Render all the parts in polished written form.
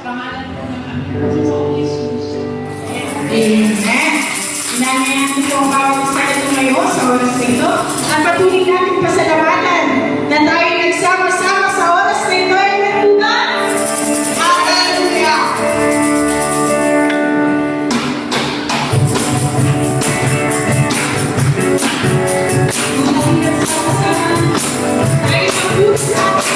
pangalan po ng aming Panginoong Jesus. Amen. Inaanyayahan ko ang bawat isa na ngayon sa oras na ito at patuloy natin pasalamatan na tayo nagsama-sama sa oras na ito ay natunan. Hallelujah! Tayo sa puso at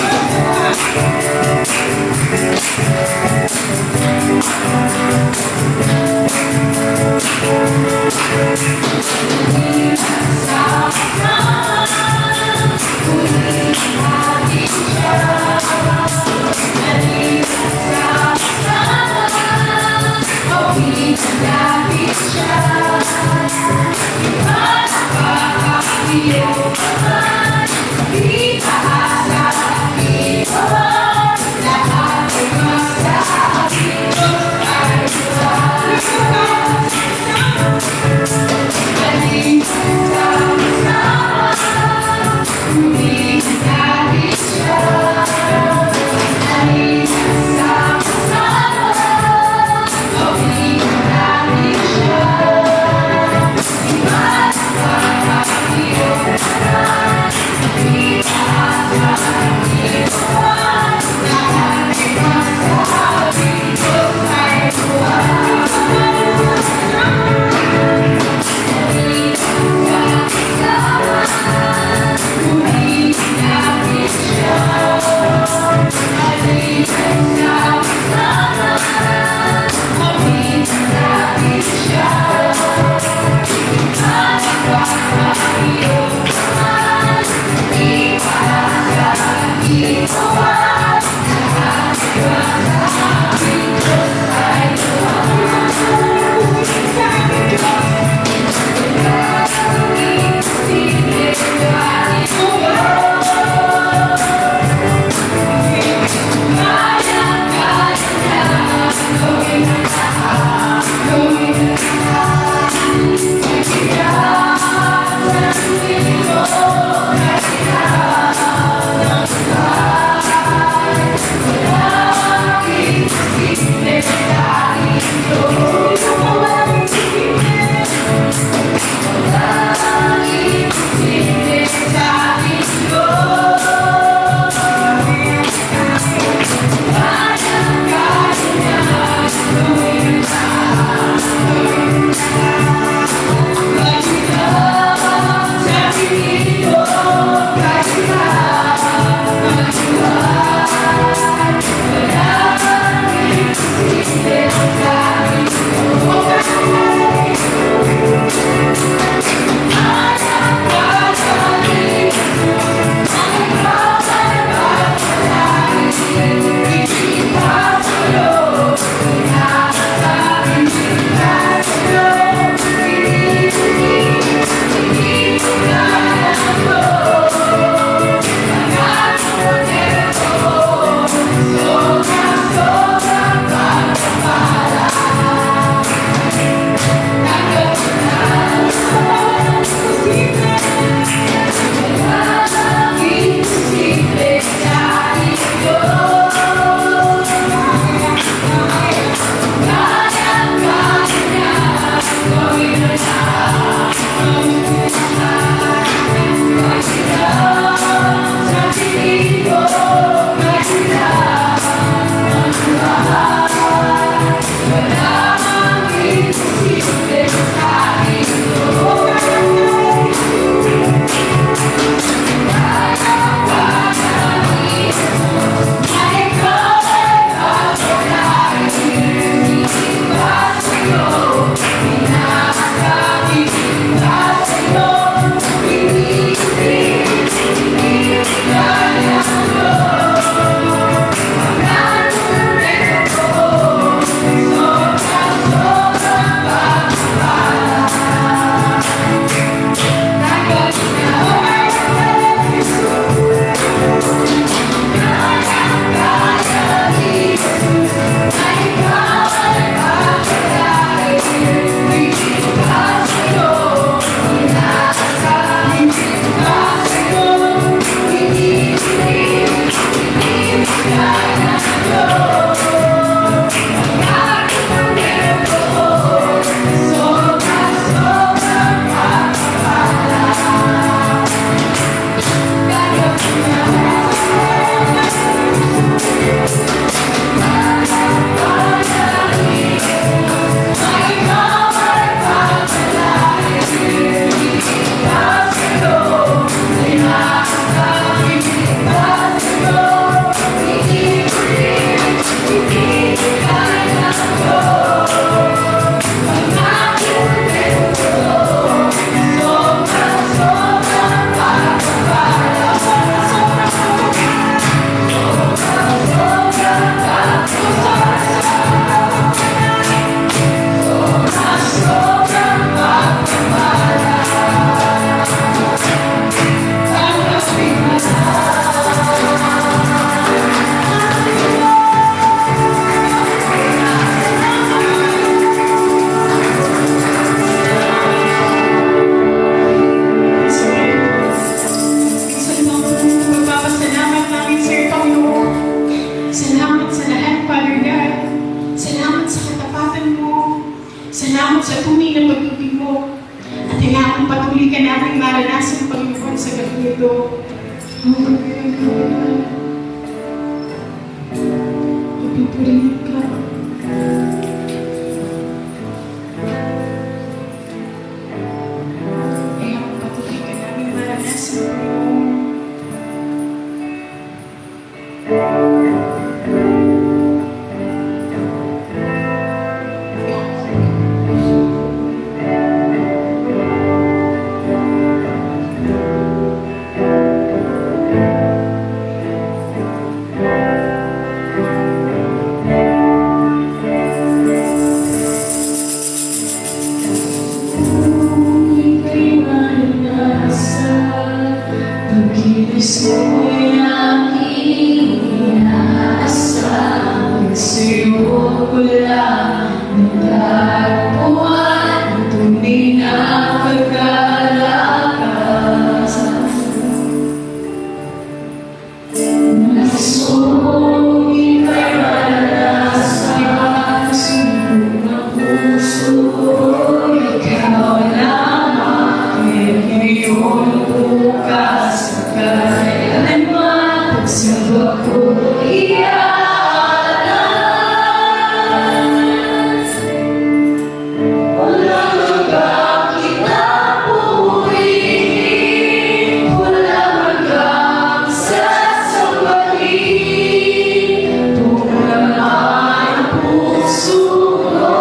Salamat sa tunay na pag-ibig mo. At kailangan patuloy ka namin maranasan, Panginoon, sa gabi ito. Pagpupurihin ka. Kailangan patuloy ka namin maranasan, Panginoon. Pag-ibig mo'y aking inaasam, sa'yo ko lang natagpuan ang tunay na pagkalakas. Nais kong ika'y maranasan, ng puso ko, ikaw lamang, ngayon bukas. Kailanman pagsabak ko iaalas. Walang hanggang kita purihin, walang hanggang sasabahin. Tunay ang puso ko,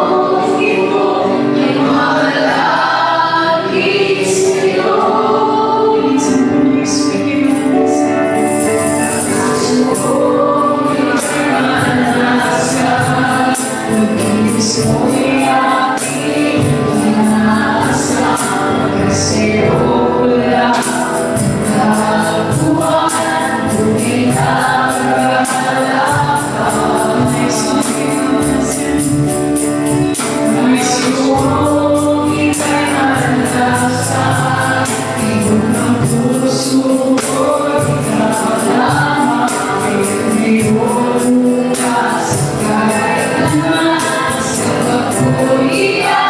ito ay mahalagi sa'yo. Yeah.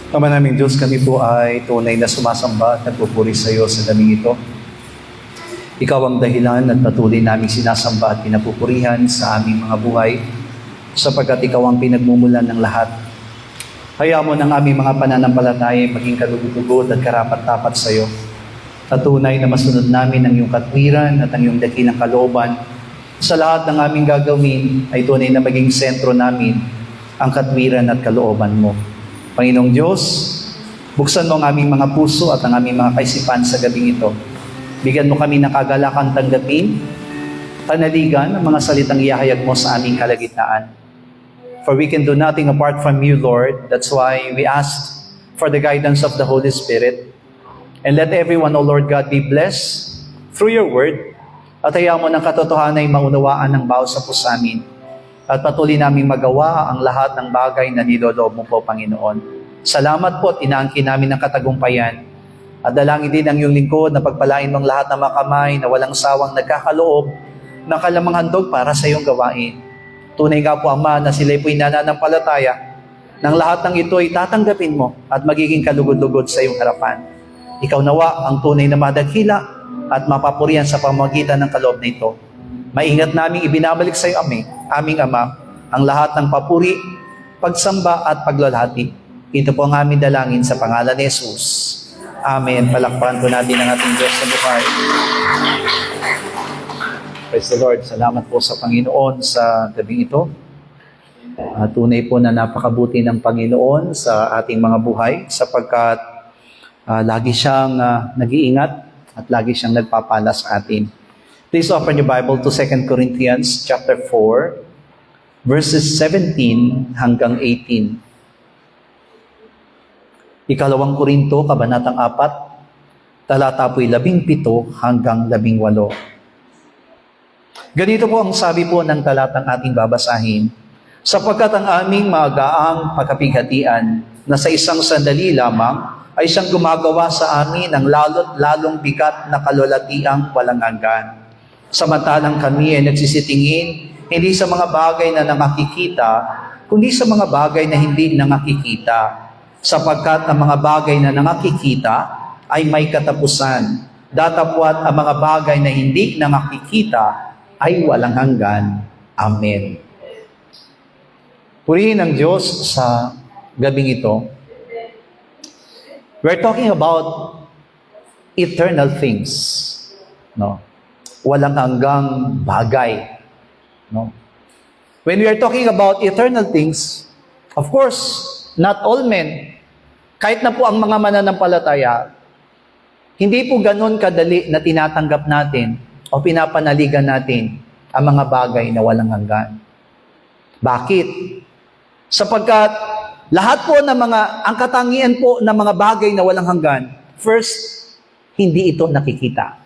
Ama naming Diyos, kami po ay tunay na sumasamba at nagpupuri sa iyo sa daming ito. Ikaw ang dahilan at patuloy naming sinasamba at pinapupurihan sa aming mga buhay sapagkat ikaw ang pinagmumulan ng lahat. Hayaan mo ng aming mga pananampalataya maging kalugod-lugod at karapat-dapat sa iyo. Tatunay na masunod namin ang iyong katwiran at ang iyong dakilang kalooban. Sa lahat ng aming gagawin ay tunay na maging sentro namin ang katwiran at kalooban mo. Panginoong Diyos, buksan mo ang aming mga puso at ang aming mga kaisipan sa gabing ito. Bigyan mo kami ng kagalakan tanggapin, panaligan ang mga salitang ihahayag mo sa aming kalagitnaan. For we can do nothing apart from you, Lord. That's why we ask for the guidance of the Holy Spirit. And let everyone, O Lord God, be blessed through your word. At hayaan mo ng katotohanan ay maunawaan ng bawat sa puso amin. At patuloy namin magawa ang lahat ng bagay na niloloob mo po, Panginoon. Salamat po at inaangkin namin ng katagumpayan. At dalangin din ang iyong lingkod na pagpalain mong lahat ng mga kamay na walang sawang nagkakaloob ng kalamang handog para sa iyong gawain. Tunay nga po, Ama, na sila'y po'y nananampalataya ng lahat ng ito ay tatanggapin mo at magiging kalugod-lugod sa iyong harapan. Ikaw nawa ang tunay na madagkila at mapapurihan sa pamamagitan ng kaloob na ito. Maingat naming ibinabalik sa iyo, aming Ama, ang lahat ng papuri, pagsamba at paglalahati. Ito po ang aming dalangin sa pangalan ni Jesus. Amen. Palakpakan po natin ang ating Diyos sa buhay. Praise the Lord. Salamat po sa Panginoon sa gabing ito. Tunay po na napakabuti ng Panginoon sa ating mga buhay sapagkat lagi siyang nag-iingat at lagi siyang nagpapala sa atin. Please open your Bible to 2 Corinthians chapter 4, verses 17 hanggang 18. Ikalawang Korinto, Kabanatang 4, talata po'y 17 hanggang 18. Ganito po ang sabi po ng talatang ating babasahin. Sapagkat ang aming magaang pagkapighatian na sa isang sandali lamang ay siyang gumagawa sa amin ng lalong bigat na kalulatiang walang hanggan. Samantalang kami ay nagsisitingin hindi sa mga bagay na nakakikita, kundi sa mga bagay na hindi nakakikita. Sapagkat ang mga bagay na nakakikita ay may katapusan. Datapwat ang mga bagay na hindi nakakikita ay walang hanggan. Amen. Purihin ang Diyos sa gabing ito. We're talking about eternal things. No? Walang hanggang bagay. No? When we are talking about eternal things, of course, not all men, kahit na po ang mga mananampalataya, hindi po ganun kadali na tinatanggap natin o pinapanaligan natin ang mga bagay na walang hanggan. Bakit? Sapagkat lahat po ng ang katangian po ng mga bagay na walang hanggan, first, hindi ito nakikita.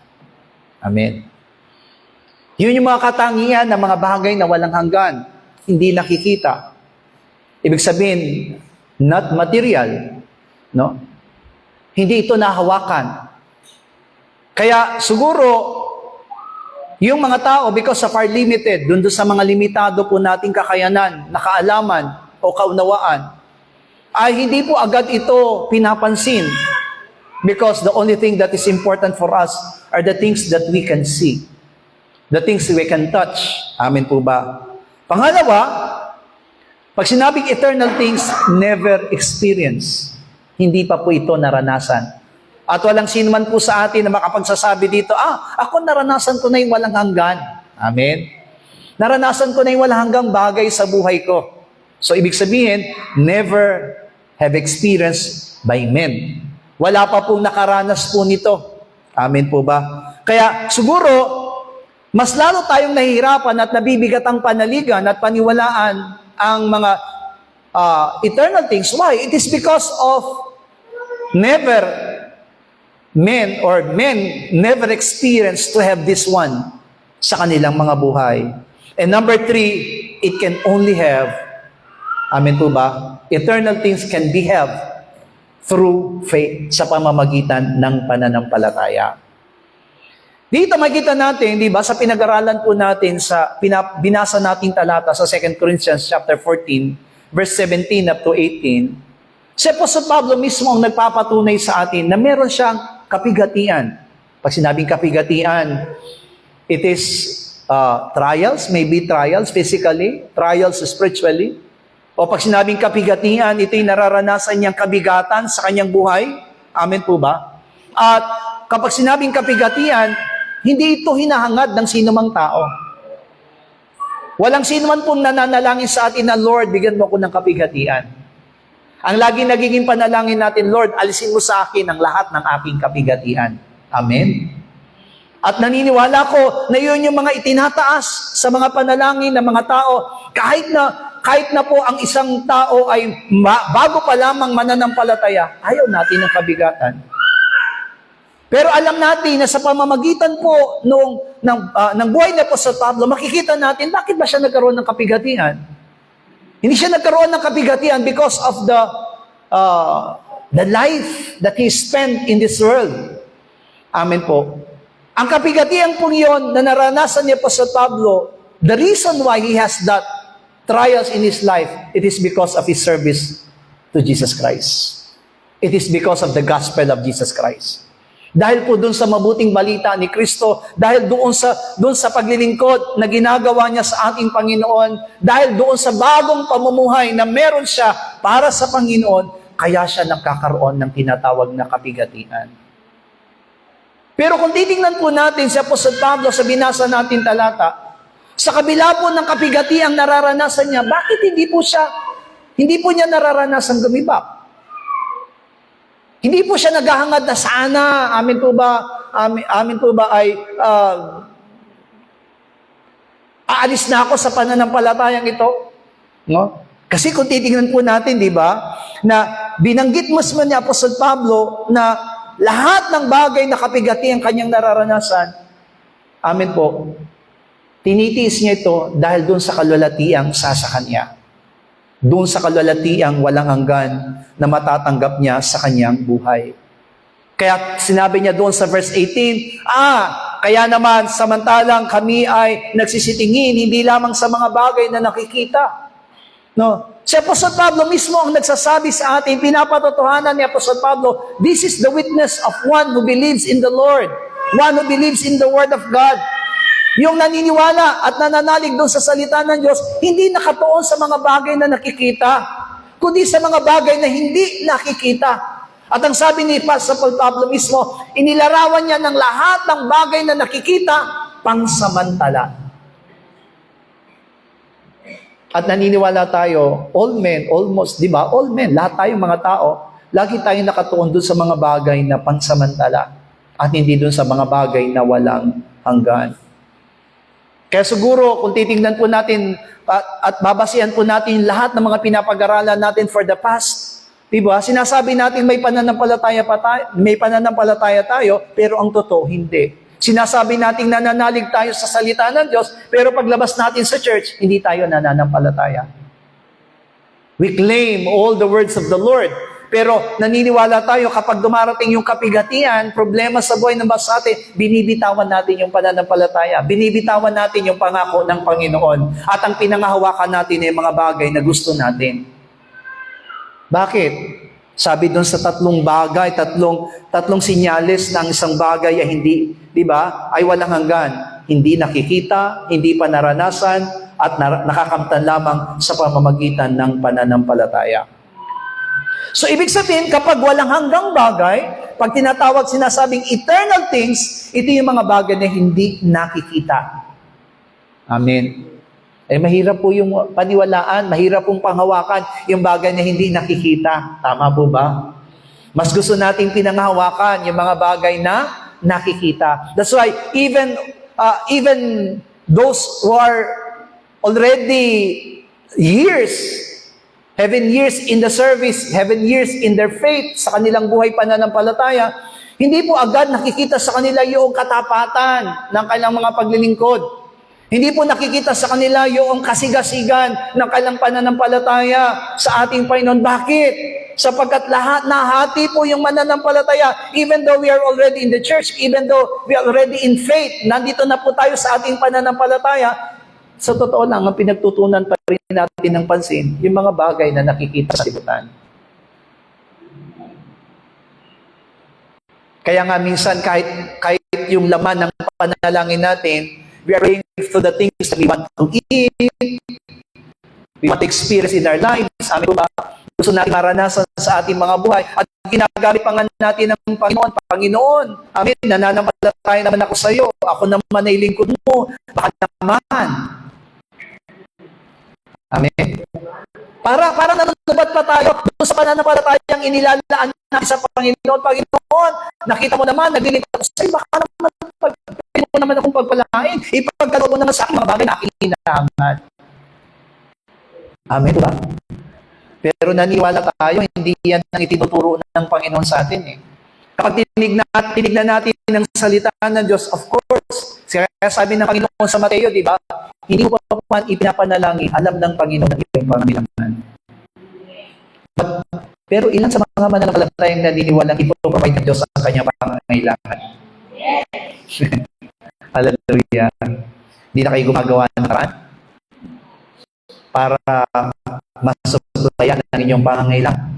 Amen. Yun yung mga katangian ng mga bagay na walang hanggan, hindi nakikita. Ibig sabihin, not material, no? Hindi ito nahawakan. Kaya siguro, yung mga tao, because of our limited, dun sa mga limitado po nating kakayanan, nakaalaman o kaunawaan, ay hindi po agad ito pinapansin. Because the only thing that is important for us are the things that we can see. The things we can touch. Amen po ba? Pangalawa, pag sinabing eternal things, never experience. Hindi pa po ito naranasan. At walang sino man po sa atin na makapagsasabi dito, ako naranasan ko na yung walang hanggan. Amen? Naranasan ko na yung walang hanggang bagay sa buhay ko. So, ibig sabihin, never have experienced by men. Wala pa pong nakaranas po nito. Amen po ba? Kaya, siguro, mas lalo tayong nahihirapan at nabibigat ang panaligan at paniwalaan ang mga eternal things. Why? It is because of men never experienced to have this one sa kanilang mga buhay. And number 3, it can only have, amen po ba? Eternal things can be have through faith sa pamamagitan ng pananampalataya. Dito makita natin, di ba, sa pinag-aralan po natin sa binasa nating talata sa 2 Corinthians chapter 14, verse 17 up to 18, Si Apostol Pablo mismo ang nagpapatunay sa atin na meron siyang kapigatian. Pag sinabing kapigatian, it is trials, maybe trials physically, trials spiritually. O pag sinabing kapigatian, ito'y nararanasan niyang kabigatan sa kanyang buhay. Amen po ba? At kapag sinabing kapigatian, hindi ito hinahangad ng sinumang tao. Walang sino man pong nananalangin sa atin na, Lord, bigyan mo ko ng kapigatian. Ang lagi nagiging panalangin natin, Lord, alisin mo sa akin ang lahat ng aking kapigatian. Amen? At naniniwala ko na yun yung mga itinataas sa mga panalangin ng mga tao. Kahit na po ang isang tao ay bago pa lamang mananampalataya, ayaw natin ng kabigatan. Pero alam natin na sa pamamagitan po ng buhay ni Apostol Pablo, makikita natin bakit ba siya nagkaroon ng kapigatian. Hindi siya nagkaroon ng kabigatian because of the life that he spent in this world. Amen po. Ang kapigatian po yun na naranasan ni Apostol Pablo, the reason why he has that trials in his life, it is because of his service to Jesus Christ. It is because of the gospel of Jesus Christ. Dahil po doon sa mabuting balita ni Kristo, dahil doon sa paglilingkod na ginagawa niya sa ating Panginoon, dahil doon sa bagong pamumuhay na meron siya para sa Panginoon, kaya siya nakakaroon ng tinatawag na kapigatian. Pero kung titingnan po natin si Apostol Pablo sa binasa natin talata, sa kabila po ng kapigatiang nararanasan niya, bakit hindi po niya nararanasan gumibak? Hindi po siya naghahangad na sana, amin po ba ay aalis na ako sa pananampalatayang ito? No? Kasi kung titingnan po natin, di ba, na binanggit mismo ni Apostol Pablo na lahat ng bagay na kapigati ang kanyang nararanasan, amin po, tinitiis niya ito dahil doon sa kalwalatiang sa kanya. Doon sa kalwalatiang walang hanggan na matatanggap niya sa kanyang buhay. Kaya sinabi niya doon sa verse 18, kaya naman samantalang kami ay nagsisitingin, hindi lamang sa mga bagay na nakikita. No? Si Apostol Pablo mismo ang nagsasabi sa atin, pinapatotohanan ni Apostol Pablo, this is the witness of one who believes in the Lord, one who believes in the Word of God. Yung naniniwala at nananalig doon sa salita ng Diyos, hindi nakatuon sa mga bagay na nakikita, kundi sa mga bagay na hindi nakikita. At ang sabi ni Apostol Pablo mismo, inilarawan niya ng lahat ng bagay na nakikita, pangsamantala. At naniniwala tayo, all men, almost, di ba? All men, lahat tayong mga tao, lagi tayong nakatuon doon sa mga bagay na pangsamantala at hindi doon sa mga bagay na walang hanggan. Kaya siguro, kung titingnan po natin at babasihan po natin lahat ng mga pinapag-aralan natin for the past, diba? Sinasabi natin may pananampalataya tayo, pero ang totoo, hindi. Sinasabi natin nananalig tayo sa salita ng Diyos, pero paglabas natin sa church, hindi tayo nananampalataya. We claim all the words of the Lord, pero naniniwala tayo kapag dumarating yung kapigatian, problema sa buhay ng basa atin, binibitawan natin yung pananampalataya. Binibitawan natin yung pangako ng Panginoon. At ang pinangahawakan natin ay mga bagay na gusto natin. Bakit? Sabi doon sa tatlong bagay, tatlong sinyales ng isang bagay ay hindi, di ba? Ay walang hanggan. Hindi nakikita, hindi pa naranasan, at nakakamtan lamang sa pamamagitan ng pananampalataya. So, ibig sabihin, kapag walang hanggang bagay, pag sinasabing eternal things, ito yung mga bagay na hindi nakikita. Amen. Mahirap po yung paniwalaan, mahirap pong panghawakan yung bagay na hindi nakikita. Tama po ba? Mas gusto nating pinanghawakan yung mga bagay na nakikita. That's why, even those who are already having years in the service, having years in their faith, sa kanilang buhay pananampalataya, hindi po agad nakikita sa kanila yung katapatan ng kanilang mga paglilingkod. Hindi po nakikita sa kanila yung kasigasigan ng kanilang pananampalataya sa ating Panginoon. Bakit? Sapagkat lahat nahati po yung mananampalataya. Even though we are already in the church, even though we are already in faith, nandito na po tayo sa ating pananampalataya, sa totoo lang, ang pinagtutunan pa rin natin ng pansin, yung mga bagay na nakikita sa libutan. Kaya nga minsan kahit yung laman ng panalangin natin, we are praying for the things that we want to eat, we want to experience in our lives. Amen po ba? Gusto natin maranasan sa ating mga buhay. At ginagamit pa nga natin ng Panginoon. Panginoon, amen, nananampalataya naman ako sa iyo. Ako naman ay lingkod mo. Baka naman. Amen. Para nanunubad pa tayo doon sa pananampalatayang inilalaan natin sa Panginoon. Panginoon, nakita mo naman, naglilingkod ako sa iyo. Baka naman, pwede mo naman akong pagpalain. Ipagkaloob mo naman sa akin mga bagay na aking kailangan. Amen ba? Pero naniwala tayo, hindi yan ang itinuturo ng Panginoon sa atin eh. Kapag tinignan natin ng salita ng Diyos, of course, kaya sabi ng Panginoon sa Mateo, di ba? Hindi mo pa man ipinapanalangin, alam ng Panginoon ang iyong pangangailangan. Pero ilan sa mga mananampalatayang naniniwalang ipoprovide ng Diyos ang kanyang pangangailangan? Hallelujah. Hindi na kayo gumagawa ng paraan para masuplayan ang inyong pangangailangan.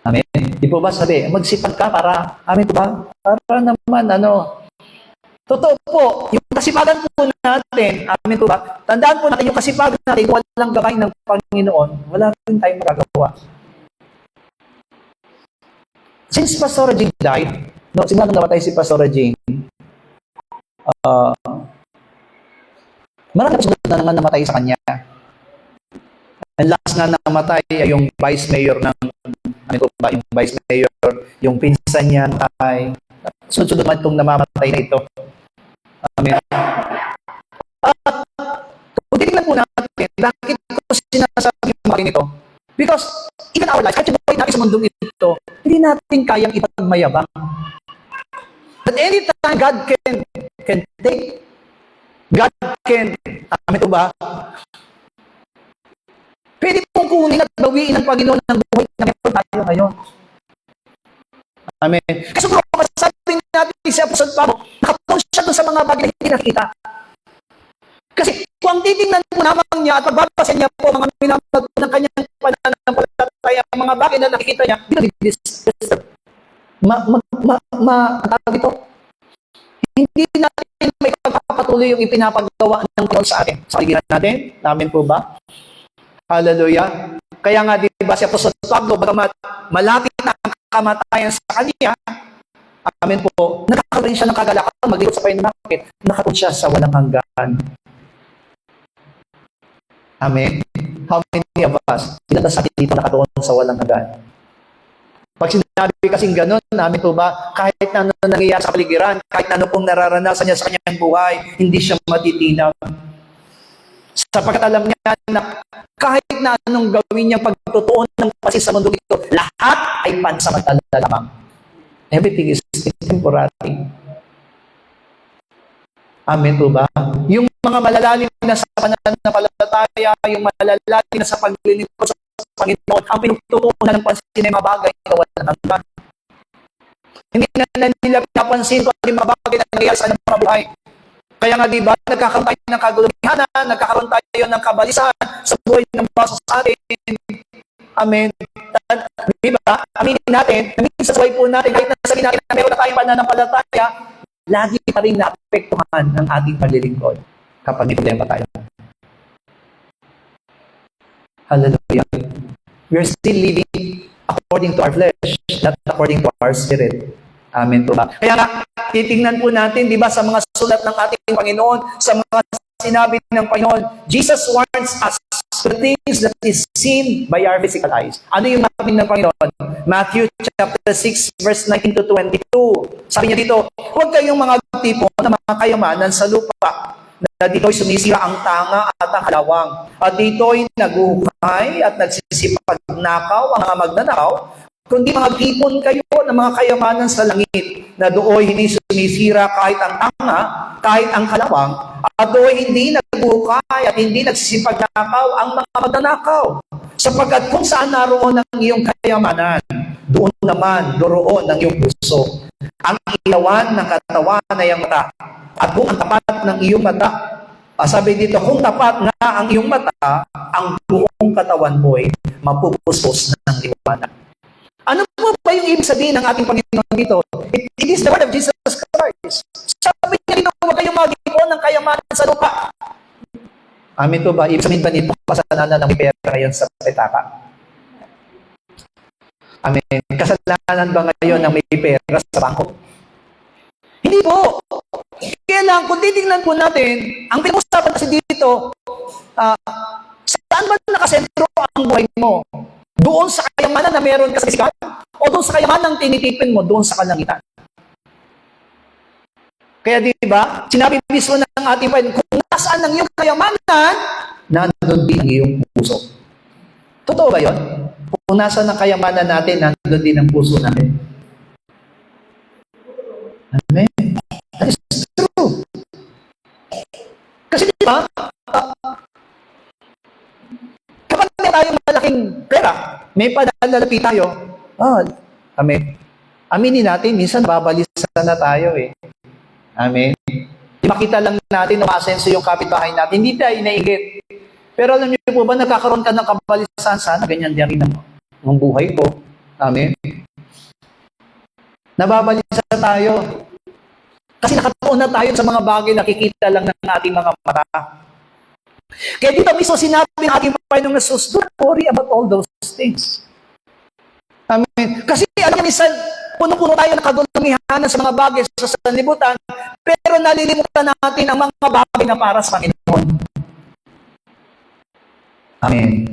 Amen. Di po ba sabi, magsipag ka para, amen po ba? Para naman, totoo po, yung kasipagan po natin, amen po ba? Tandaan po natin, yung kasipagan natin, kung walang gabay ng Panginoon, wala rin tayong magagawa. Since Pastor Jane died, simula nang namatay si Pastor Jane, marami na sunod na namatay sa kanya. And last na namatay ay yung vice mayor ng, yung vice mayor, yung pinsan niya ay sunod-sunod naman itong namamatay na ito. Amen. At kung titignan po natin, bakit ko sinasabi yung mga ito? Because even our life, kahit yung buhay natin sa mundong ito, hindi natin kayang ipagmayabang. At anytime, God can take. God can, amen ba? Pwede pong kunin at bawiin ng Panginoon ng buhay na meron tayo ngayon. Amen. Kasi kung masasabi natin si Apostol Pablo, nakapon siya doon sa mga bagay na hindi nakita. Kasi kung titingnan po naman niya at pagbabasa niya po mga minamag ng kanyang pananampalataya, mga bagay na nakikita niya, hindi hindi natin may pagpapatuloy yung ipinapagawa ng Panginoon sa atin. Sa pagitan natin, namin po ba? Hallelujah. Kaya nga, di ba si Apostol Pablo, bagamat malapit na ang kamatayan sa kanya, amen po, nakakaroon siya ng kagalakan, maglikot sa painakit, nakatun siya sa walang hanggan. Amen. How many of us, ilan sa atin dito nakatuon sa walang hanggan? Pag sinabi kasing gano'n, namin po ba, kahit na ano nangyayari sa paligiran, kahit na ano pong nararanasan niya sa kanyang buhay, hindi siya matitinaw. Sapagkat alam niya na kahit na anong gawin niya pagtutuon ng pasi sa mundo ito, lahat ay pansamantala lamang. Everything is temporary. Amen po ba? Yung mga malalalim na sa pananampalataya, yung malalalim na sa paglilingkod sa Panginoon, ang pinututunan ng pansin ay mga bagay na walang hanggan. Hindi na nila pinapansin kung ano yung mga bagay na nangyayari sa mga buhay. Kaya nga diba, nagkakaroon tayo ng kaguluhan, nagkakaroon tayo ng kabalisan sa buhay ng baso sa atin. Amen. Diba? Aminin natin, sa buhay po natin, kahit nasabi natin na meron na tayong pananampalataya, lagi pa rin naapektuhan ang ating paglilingkod kapag may problema tayo. Hallelujah. We are still living according to our flesh, not according to our spirit. Amen po ba? Kaya nga, titingnan po natin, di ba, sa mga sulat ng ating Panginoon, sa mga sinabi ng Panginoon, Jesus warns us for things that is seen by our physical eyes. Ano yung sabi ng Panginoon? Matthew chapter 6, verse 19 to 22. Sabi niya dito, huwag kayong mga tipo na mga kayamanan sa lupa, na dito'y sumisira ang tanga at ang halawang. At dito'y naguhukay at nagsisipagnakaw ang mga magnanakaw, kundi mga tipon kayo ng mga kayamanan sa langit, na dooy hindi sumisira kahit ang tanga, kahit ang kalawang, at dooy hindi naguhukay at hindi nagsisipagnakaw ang mga magnanakaw. Sapagkat kung saan naroon ang iyong kayamanan, doon naman doroon ang iyong puso. Ang ilawan ng katawan ay ang mata. At kung ang tapat ng iyong mata, sabi dito, kung tapat nga ang iyong mata, ang buong katawan mo ay mapupuspos ng liwanag. Ano po ba yung ibig sabihin ng ating Panginoon dito? It is the word of Jesus Christ. Sabi niya dito, huwag kayong mag-ipon ng kayamanan sa lupa. Amin to ba? Ibig sabihin ba nito, kasalanan ng may pera ngayon sa petaka? Amen. Kasalanan ba ngayon ng may pera sa bangko? Hindi po. Kaya lang, kung titignan po natin, ang pinag-usapan kasi dito, saan ba nakasentro ang buhay mo? Doon sa kayamanan na meron ka sa isipan? O doon sa kayamanan ng tinitipin mo, doon sa kalangitan? Kaya di ba, sinabi mismo ng ating Panginoon, kung nasaan ang iyong kayamanan, nandun din ang iyong puso. Totoo ba yun? Kung nasaan ang kayamanan natin, nandun din ang puso natin. Amen. That is true. Kasi di ba, kapag may tayong malaking pera, may padalalapi tayo, amen. Aminin natin, minsan babalisan na tayo eh. Amen. Makita lang natin na maasenso yung kapitbahay natin, hindi tayo inaigit. Pero alam niyo po ba, nagkakaroon ka ng kabalisan, sana ganyan din rin ang buhay ko. Amen. Nababalisa tayo. Kasi nakatuon na tayo sa mga bagay na nakikita lang ng ating mga mata. Kaya dito mismo sinabi ng ating Panginoong Jesus, don't worry about all those things. Amen. Kasi alam niyo, minsan, puno-puno tayo ng kadumihanan sa mga bagay sa sanlibutan, pero nalilimutan natin ang mga bagay na para sa Panginoon. Amen.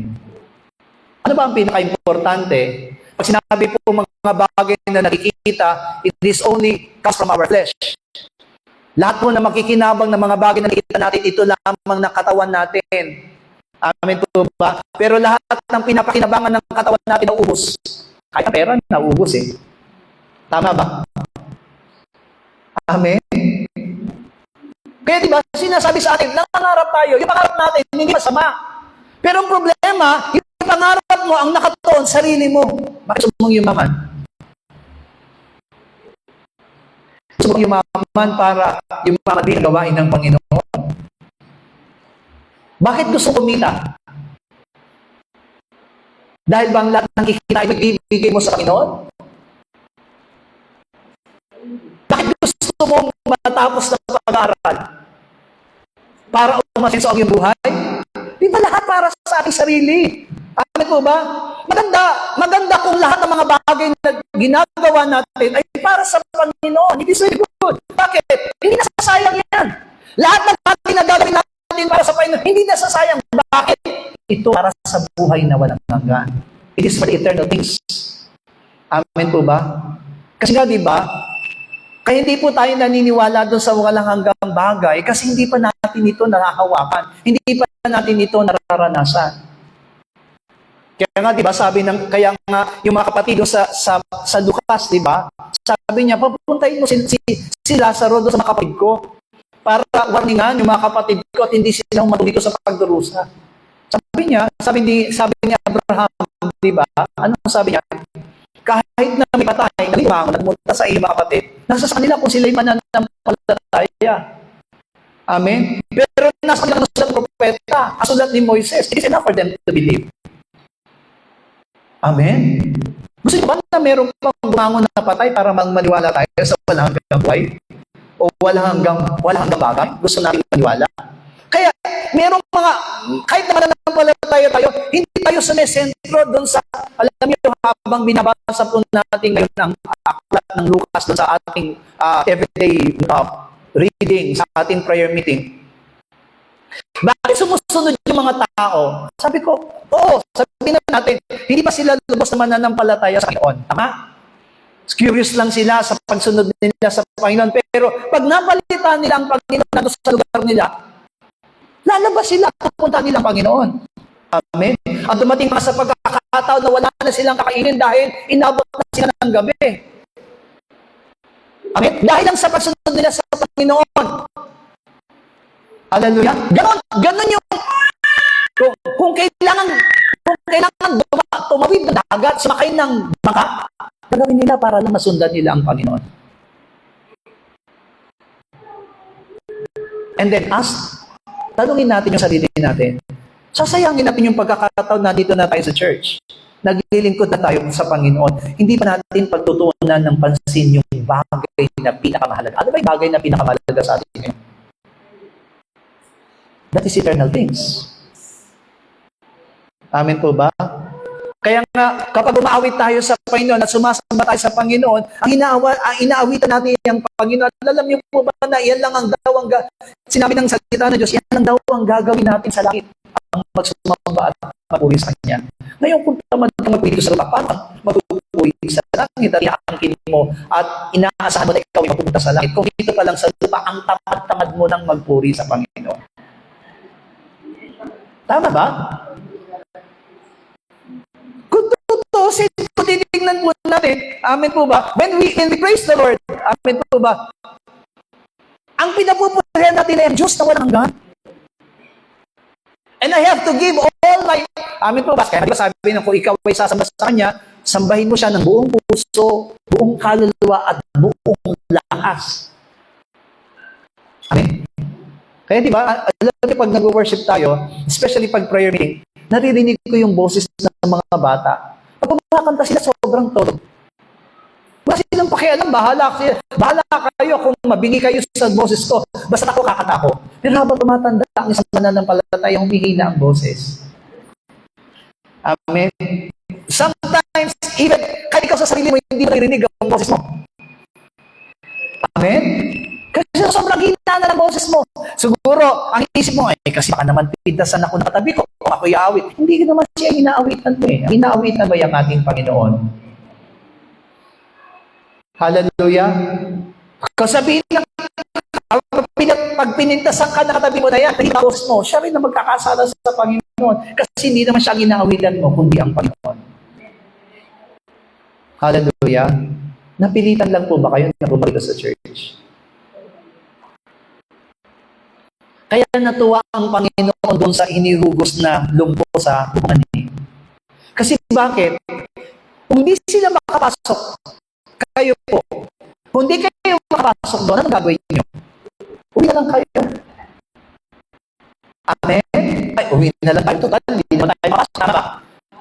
Ano ba ang pinaka-importante? Pag sinabi po mga bagay na nakikita, it is only comes from our flesh. Lahat po na makikinabang ng mga bagay na nakikita natin, ito lamang na katawan natin. Amen po ba? Pero lahat ng pinapakinabangan ng katawan natin naubos. Kahit ang pera, naubos eh. Tama ba? Amen. Kaya diba, sinasabi sa atin, nangangarap tayo, yung pangarap natin, hindi masama. Pero ang problema, yung pangarap mo, ang nakatuon, sarili mo. Bakit sumong yumaman? Sumong yumaman para yumaman din ang gawain ng Panginoon. Bakit gusto kumita? Dahil bang lahat ng kikita ay magbibigay mo sa Panginoon? Bakit gusto mong matapos ng pag-aaral? Para umasenso ang iyong buhay? Di ba lahat para sa ating sarili? Amin po ba? Maganda kung lahat ng mga bagay na ginagawa natin ay para sa Panginoon. It is very good. Bakit? Hindi nasasayang yan. Lahat ng bagay na gagawin natin para sa Panginoon, hindi nasasayang. Bakit? Ito para sa buhay na walang hanggan. It is for eternal things. Amen po ba? Kasi nga, di ba, kaya hindi po tayo naniniwala doon sa walang hanggang bagay kasi hindi pa natin ito narahawakan. Hindi pa natin ito nararanasan. Kaya nga, di ba, sabi ng, kaya nga, yung mga kapatid sa Lucas, di ba, sabi niya, papuntahin mo si Lazaro doon sa mga kapatid ko para warningan yung mga kapatid ko at hindi sila humatong dito sa pagdurusa. Sabi niya Abraham, di ba, ano sabi niya? Kahit na may patay, nalimangon, nagmunta sa iyong mga kapatid, nasa kanila kung sila'y mananampalataya. Amen? Pero nasa kanila ng propeta, kasulat ni Moises, it is enough for them to believe. Amen? Gusto niyo ba na meron pang bumangon na patay para maniwala tayo sa walang hanggang buhay? O walang hanggang bagay? Gusto natin maniwala? Kaya, merong mga, kahit naman nananampalataya tayo, hindi tayo sumesentro doon sa, alam niyo, habang binabasa po natin ngayon ang aklat ng Lucas doon sa ating everyday reading, sa ating prayer meeting. Bakit sumusunod yung mga tao? Sabi ko, oo, sabihin natin, hindi pa sila lubos na mananampalataya sa Panginoon. Tama? Curious lang sila sa pagsunod nila sa Panginoon. Pero pag napalitan nila ang Panginoon na sa lugar nila, lalabas sila at pupunta nilang Panginoon. Amen? At dumating pa sa pagkakataon na wala na silang kakainin dahil inabot na sila ng gabi. Amen? Dahil lang sa pagsunod nila sa Panginoon. Hallelujah. Ganon yung kung kailangan tumawid ng dagat, sumakay ng bangka, gagawin nila para lang masundan nila ang Panginoon. And then tanungin natin yung sarili natin. Sasayangin natin yung pagkakataon na dito na tayo sa church. naglilingkod na tayo sa Panginoon, hindi pa natin pagtutuunan ng pansin yung bagay na pinakamahalaga. Ano ba yung bagay na pinakamahalaga sa atin ngayon? That is eternal things. Amen po ba? Kaya nga, kapag umaawit tayo sa Panginoon at sumasamba tayo sa Panginoon, ang inaawitan natin ang Panginoon. Alam niyo po ba na yan lang ang daw sinabi ng salita ng Diyos, yan lang daw ang gagawin natin sa langit, ang magsumamba at magpuri sa Kanya. Ngayon, kung tamad kang magpuri sa lupa, paano magpuri sa langit at iaangkin mo at inaasahan mo na ikaw ay mapupunta sa langit? Kung dito pa lang sa lupa, ang tamad-tamad mo nang magpuri sa Panginoon. Tama ba? Kung titignan po natin, amen po ba? When we praise the Lord, amen po ba? Ang pinapupurihan natin ay ang Diyos na walang hanggan. And I have to give all my, amen po ba? Kaya sabi na kung ikaw ay sasamba sa Kanya, sambahin mo siya ng buong puso, buong kaluluwa, at buong lakas. Amen? Kaya di ba, alam niyo pag nag-worship tayo, especially pag prayer meeting, naririnig ko yung boses ng mga bata. Pag kumakanta sila, sobrang todo. Wala silang pakialam, bahala kayo kung mabingi kayo sa boses ko. Basta ako kakanta ko. Pero habang tumatanda, ang isang mananampalataya, humihina ang boses. Amen. Sometimes, even kahit ikaw sa sarili mo, hindi mo naririnig ang boses mo. Amen. Kasi sobrang hina na ng boses mo. Siguro, ang isip mo, kasi baka naman pintasan ako nakatabi ko, kung ako iaawit. Hindi naman siya inaawitan mo eh. Inaawitan ba yung ating Panginoon? Hallelujah. Kasabihin lang, pag pinintasan ka nakatabi mo na yan, hindi ang boses mo, siya rin na magkakasala sa Panginoon. Kasi hindi naman siya inaawitan mo, kundi ang Panginoon. Hallelujah. Napilitan lang po ba kayo na bumalik sa church? Kaya natuwa ang Panginoon doon sa inihugos na lumpo sa buhungan niya. Kasi bakit? Kung di sila makapasok, kayo po. Kung di kayo makapasok doon, ano gagawin niyo? Uwi na lang kayo. Amen? Ay, uwi na lang tayo. Total, hindi naman tayo makapasok. Tama ba?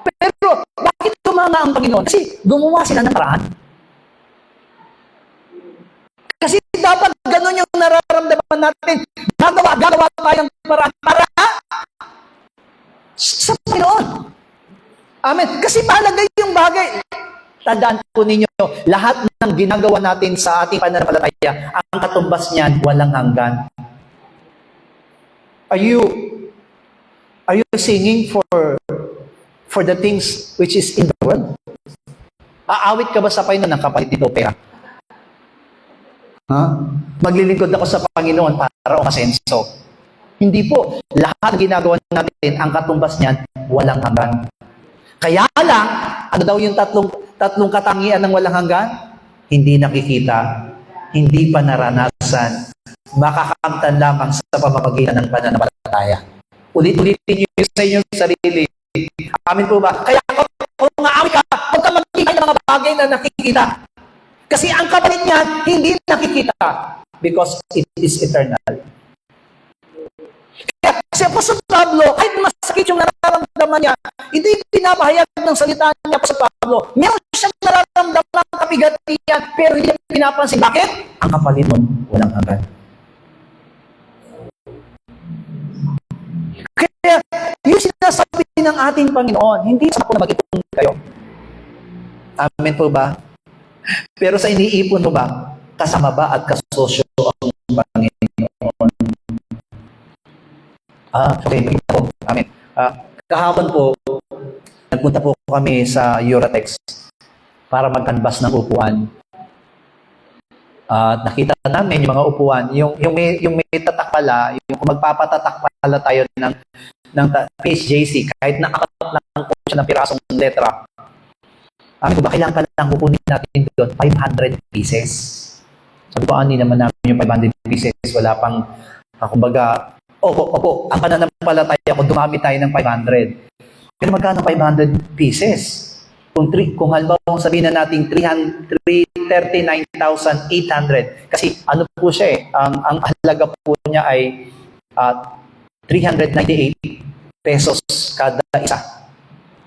Pero, bakit tumanga ang Panginoon? Kasi gumawa sila ng paraan. Kasi dapat ganun yung nararamdaman natin. Gagawa tayo ng paraan para sa Panginoon. Amen. Kasi mahalaga yung bagay. Tandaan po ninyo, lahat ng ginagawa natin sa ating pananampalataya, ang katumbas niyan, walang hanggan. Are you singing for the things which is in the world? Aawit ka ba sa Panginoon ng kapalit nito pera? Maglilingkod ako sa Panginoon para umasenso. Hindi po. Lahat ng ginagawa natin, ang katumbas niyan, walang hanggan. Kaya lang, ano daw yung tatlong katangian ng walang hanggan? Hindi nakikita, hindi pa naranasan, makakamtan lamang sa pamamagitan ng pananampalataya. Ulit-ulitin niyo sa inyong sarili. Amin po ba? Kaya kung maawit ka, huwag ka magkita ng mga bagay na nakikita. Kasi ang kapalit niya, hindi nakikita. Because it is eternal. Kaya si Apostol Pablo, kahit masakit yung nararamdaman niya, hindi pinapahayag ng salita niya pa sa Pablo. Meron siyang nararamdaman ng kapigatian, pero hindi niya pinapansin. Bakit? Ang kapalit nun, walang hanggan. Kaya, yung sinasabi ng ating Panginoon, hindi sa ako na mag-ipon kayo. Amen po ba? Pero sa iniipon mo ba, kasama ba at kasosyo ang Panginoon? Okay. Amen. Kahapon po, nagpunta po kami sa Euratex para mag-canvas ng upuan. Nakita namin yung mga upuan, yung may tatak pala, yung kung magpapatatak pala tayo ng PSJC, kahit nakakat lang po siya ng pirasong letra. Kung ba kailangan pa lang kukunin natin doon, 500 pieces. Sabi ko, hindi naman namin yung 500 pieces. Wala pang, kumbaga, opo, ang pananampalataya ko, dumami tayo ng 500. Pero magkano 500 pieces? Kung halimbawa sabihin na natin 39,800. Kasi ano po siya eh, ang halaga po niya ay 398 pesos kada isa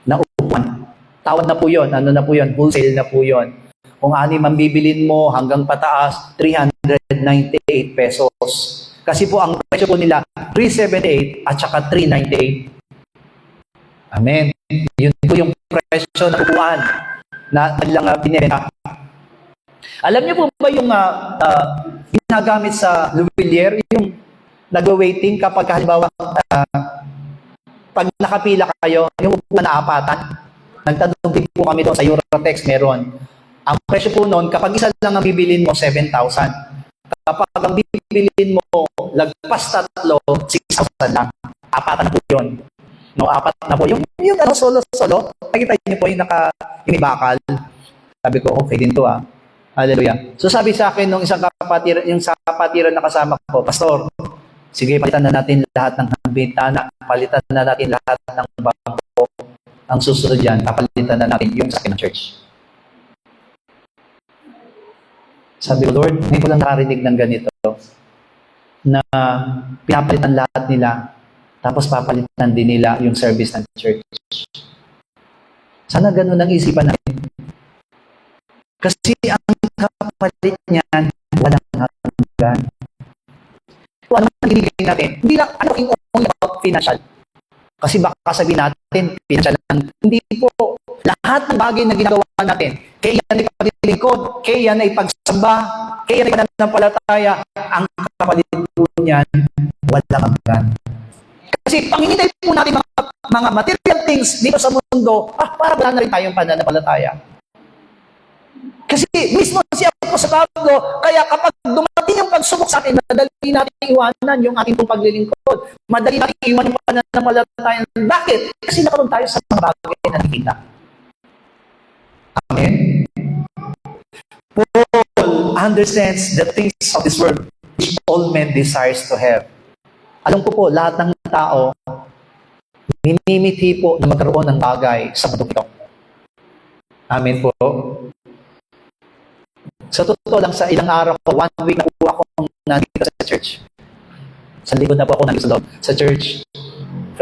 na upuan. tawad na po yun. Ano na po yun? Wholesale na po yun. Kung anim ang bibilin mo hanggang pataas, 398 pesos. Kasi po ang presyo po nila, 378 at saka 398. Amen. Yun po yung presyo na upuan na kanilang binibenta. Alam niyo po ba yung ginagamit sa Louvillier, yung nag-waiting kapag halimbawa pag nakapila kayo, yung upuan na apatan, nagtanong din po kami doon sa Eurotex, meron. Ang presyo po noon, kapag isa lang ang bibilin mo, 7,000. Kapag ang bibilin mo, lagpas tatlo, 6,000 lang. Apatan na po yun. No, apat na po. Yung solo-solo, nakita niyo po yung yung bakal. Sabi ko, okay din to ah. Hallelujah. So sabi sa akin nung isang kapatiran, yung sa kapatiran na kasama ko, Pastor, sige, palitan na natin lahat ng bintana, palitan na natin lahat ng bangko. Ang susunod yan, papalitan na natin yung sa akin ng church. Sabi ko, Lord, hindi ko lang nakarinig ng ganito na pinapalitan lahat nila, tapos papalitan din nila yung service ng church. Sana ganun ang isipan natin. Kasi ang kapalit niyan, walang hanggan. Kung ano ang binigay natin, hindi lang ano yung only about financial. Kasi baka sabihin natin, financial lang. Hindi po. Lahat ng bagay na ginagawa natin, kaya yan ay paglilingkod, kaya yan ay pagsamba, kaya yan ay pananampalataya, ang kapalit po niyan, walang hanggan. Kasi panghinintay po natin mga material things dito sa mundo, para wala na rin tayong pananampalataya. Kasi mismo si Apostol Pablo, kaya kapag dumating yung pagsubok sa atin, madali natin iwanan yung ating paglilingkod. Madali natin iwanan yung pananampalataya. Bakit? Kasi nakaroon tayo sa mga bagay na nakikita. Amen? Paul understands the things of this world which all men desires to have. Alam ko po, lahat ng tao, minimithi po na magkaroon ng bagay sa mundo ito. Amen po. Sa totoo lang, sa ilang araw ko, 1 week na po ako nandito sa church. Sa lingkod na po ako nandito sa church.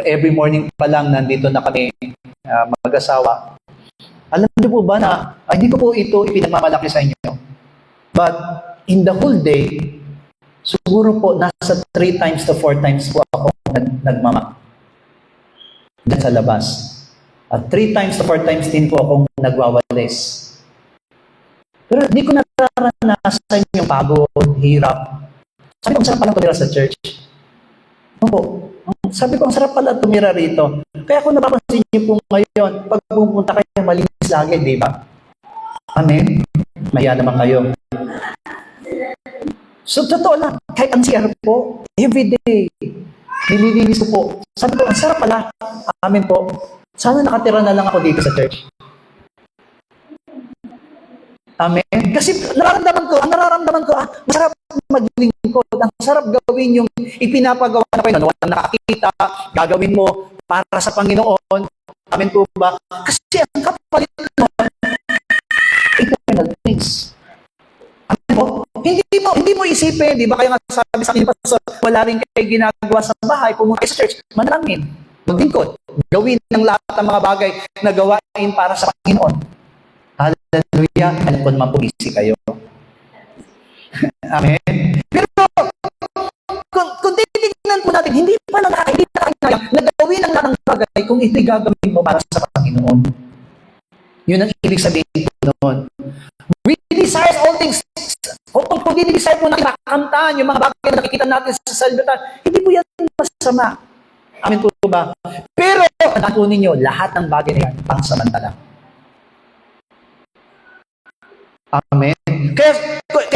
Every morning pa lang, nandito na kami mag-asawa. Alam niyo po ba na, hindi ko po ito ipinagmamalaki sa inyo. But, in the whole day, siguro po, nasa 3 times to 4 times po ako nagmama. Diyan sa labas. At 3 times to 4 times din po akong nagwawalis. Pero hindi ko nararanasan yung pagod, hirap. Sabi ko, ang sarap pala tumira sa church. Opo. Sabi ko, ang sarap pala tumira rito. Kaya kung napapansin niyo po ngayon, pag pumunta kayo, malinis lagi, di ba? Amen? Maya naman kayo. So, totoo lang, kahit ang CR po, everyday, nililinis ko po. Sabi ko, ang sarap pala. Amen po. Sana nakatira na lang ako dito sa church. Amen? Kasi nararamdaman ko, masarap maglingkod. Ang sarap gawin yung ipinapagawa na kayo. Walang nakakita, gagawin mo para sa Panginoon. Amen po ba? Kasi ang kapalit nun, eternal things. Amen po? Hindi mo isipin, di ba? Kaya nga sabi sa akin, Pastor, wala rin kayo ginagawa sa bahay, pumunta sa church, manalangin, maglingkod, gawin ng lahat ng mga bagay na gawain para sa Panginoon. Hallelujah. Alam ko naman po busy kayo. Amen. Pero kung titignan po natin, hindi pa na nakakaya na gawin ang lahat ng bagay kung ito'y gagawin mo para sa Panginoon. Yun ang ibig sabihin po noon. We desire all things. Kung dinidesire po natin makakamtaan yung mga bagay na nakikita natin sa salita, hindi po yan masama. Amen po ba? Pero, tandaan po ninyo, lahat ng bagay na yan, pangsamantala. Amen. Kaya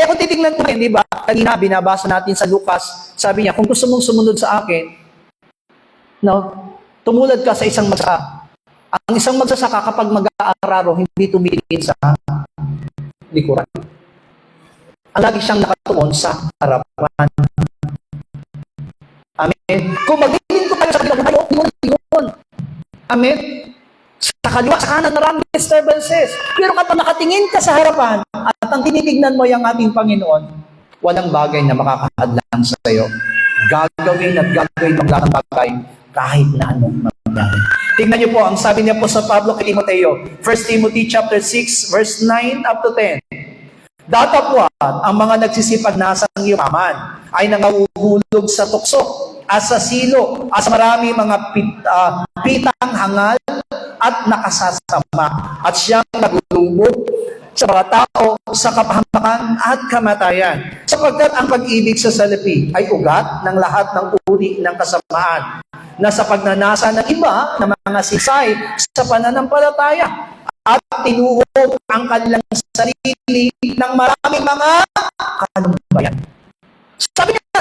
kung titignan po, di ba, kanina binabasa natin sa Lucas, sabi niya, kung gusto mong sumunod sa akin, tumulad ka sa isang magsasaka. Ang isang magsasaka kapag mag-aararo, hindi tumingin sa likuran. Ang lagi siyang nakatuon sa harapan. Amen. Kung maglilingkod tayo sa Panginoon, amen. Sa kaliwa, sa kanan, maraming disturbances. Pero kapag nakatingin ka sa harapan at ang tinitignan mo yung ating Panginoon, walang bagay na makakahadlang sa iyo. Gagawin at gagawin ang lahat ng bagay kahit na anong mangyari. Tingnan niyo po, ang sabi niya po sa Pablo kay Timoteo, 1 Timothy chapter 6, verse 9 up to 10. Datapwat ang mga nagsisipag-nasang yumaman ay nangahuhulog sa tukso at sa silo at sa marami mga pitang hangal at nakasasama at siyang naglulubog sa mga tao sa kapahamakan at kamatayan. Sapagkat ang pag-ibig sa salapi ay ugat ng lahat ng uri ng kasamaan na sa pagnanasa ng iba ng mga sisay sa pananampalataya at tinuhog ang kanilang sarili ng maraming mga kanubayan.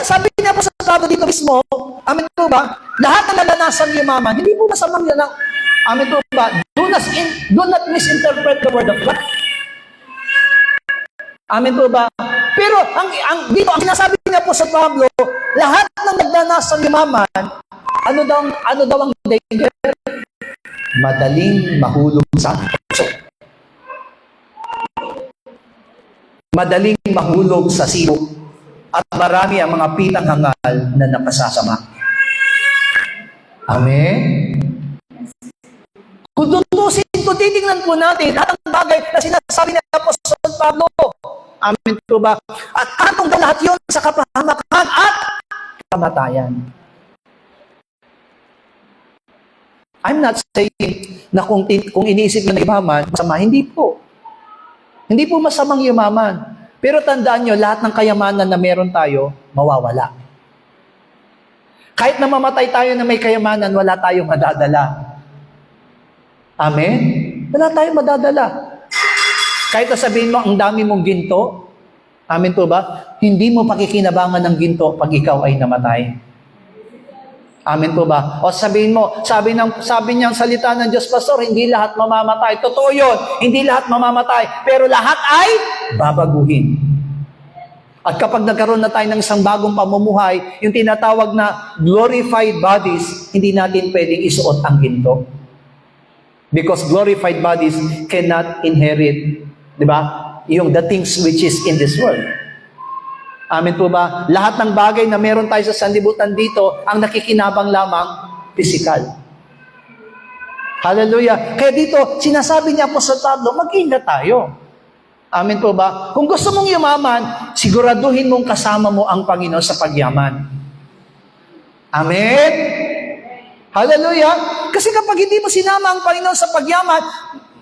Sabi niya po sa Pablo dito mismo, amin po ba, lahat ng nalanasan yumaman, hindi po masamang yan ang, amin po ba, do not misinterpret the word of God. Amin po ba? Pero dito, ang sinasabi niya po sa Pablo, lahat ng nagnanasang yumaman, ano daw ang danger? Madaling mahulog sa tukso. Madaling mahulog sa silo. At marami ang mga pitang hangal na napasasama. Amen? Kung tutusin, kung titingnan po natin, lahat ng bagay na sinasabi ni Apostol Pablo, amin po ba? At atong lahat yun sa kapahamakan at kamatayan. I'm not saying na kung iniisip ng yumaman, masama. Hindi po. Hindi po masamang yumaman. Pero tandaan nyo, lahat ng kayamanan na meron tayo, mawawala. Kahit na mamatay tayo na may kayamanan, wala tayong madadala. Amen? Wala tayong madadala. Kahit na sabihin mo, ang dami mong ginto, amen po ba? Hindi mo pakikinabangan ng ginto pag ikaw ay namatay. Amen po ba? O sabihin mo, sabi niyang salita ng Diyos, Pastor, hindi lahat mamamatay. Totoo yun, hindi lahat mamamatay. Pero lahat ay babaguhin. At kapag nagkaroon na tayo ng isang bagong pamumuhay, yung tinatawag na glorified bodies, hindi natin pwedeng isuot ang ginto. Because glorified bodies cannot inherit, di ba? Yung the things which is in this world. Amen po ba? Lahat ng bagay na meron tayo sa sanlibutan dito, ang nakikinabang lamang, physical. Hallelujah. Kaya dito, sinasabi niya po sa Pablo, mag-ingat tayo. Amen po ba? Kung gusto mong yumaman, siguraduhin mong kasama mo ang Panginoon sa pagyaman. Amen? Hallelujah. Kasi kapag hindi mo sinama ang Panginoon sa pagyaman,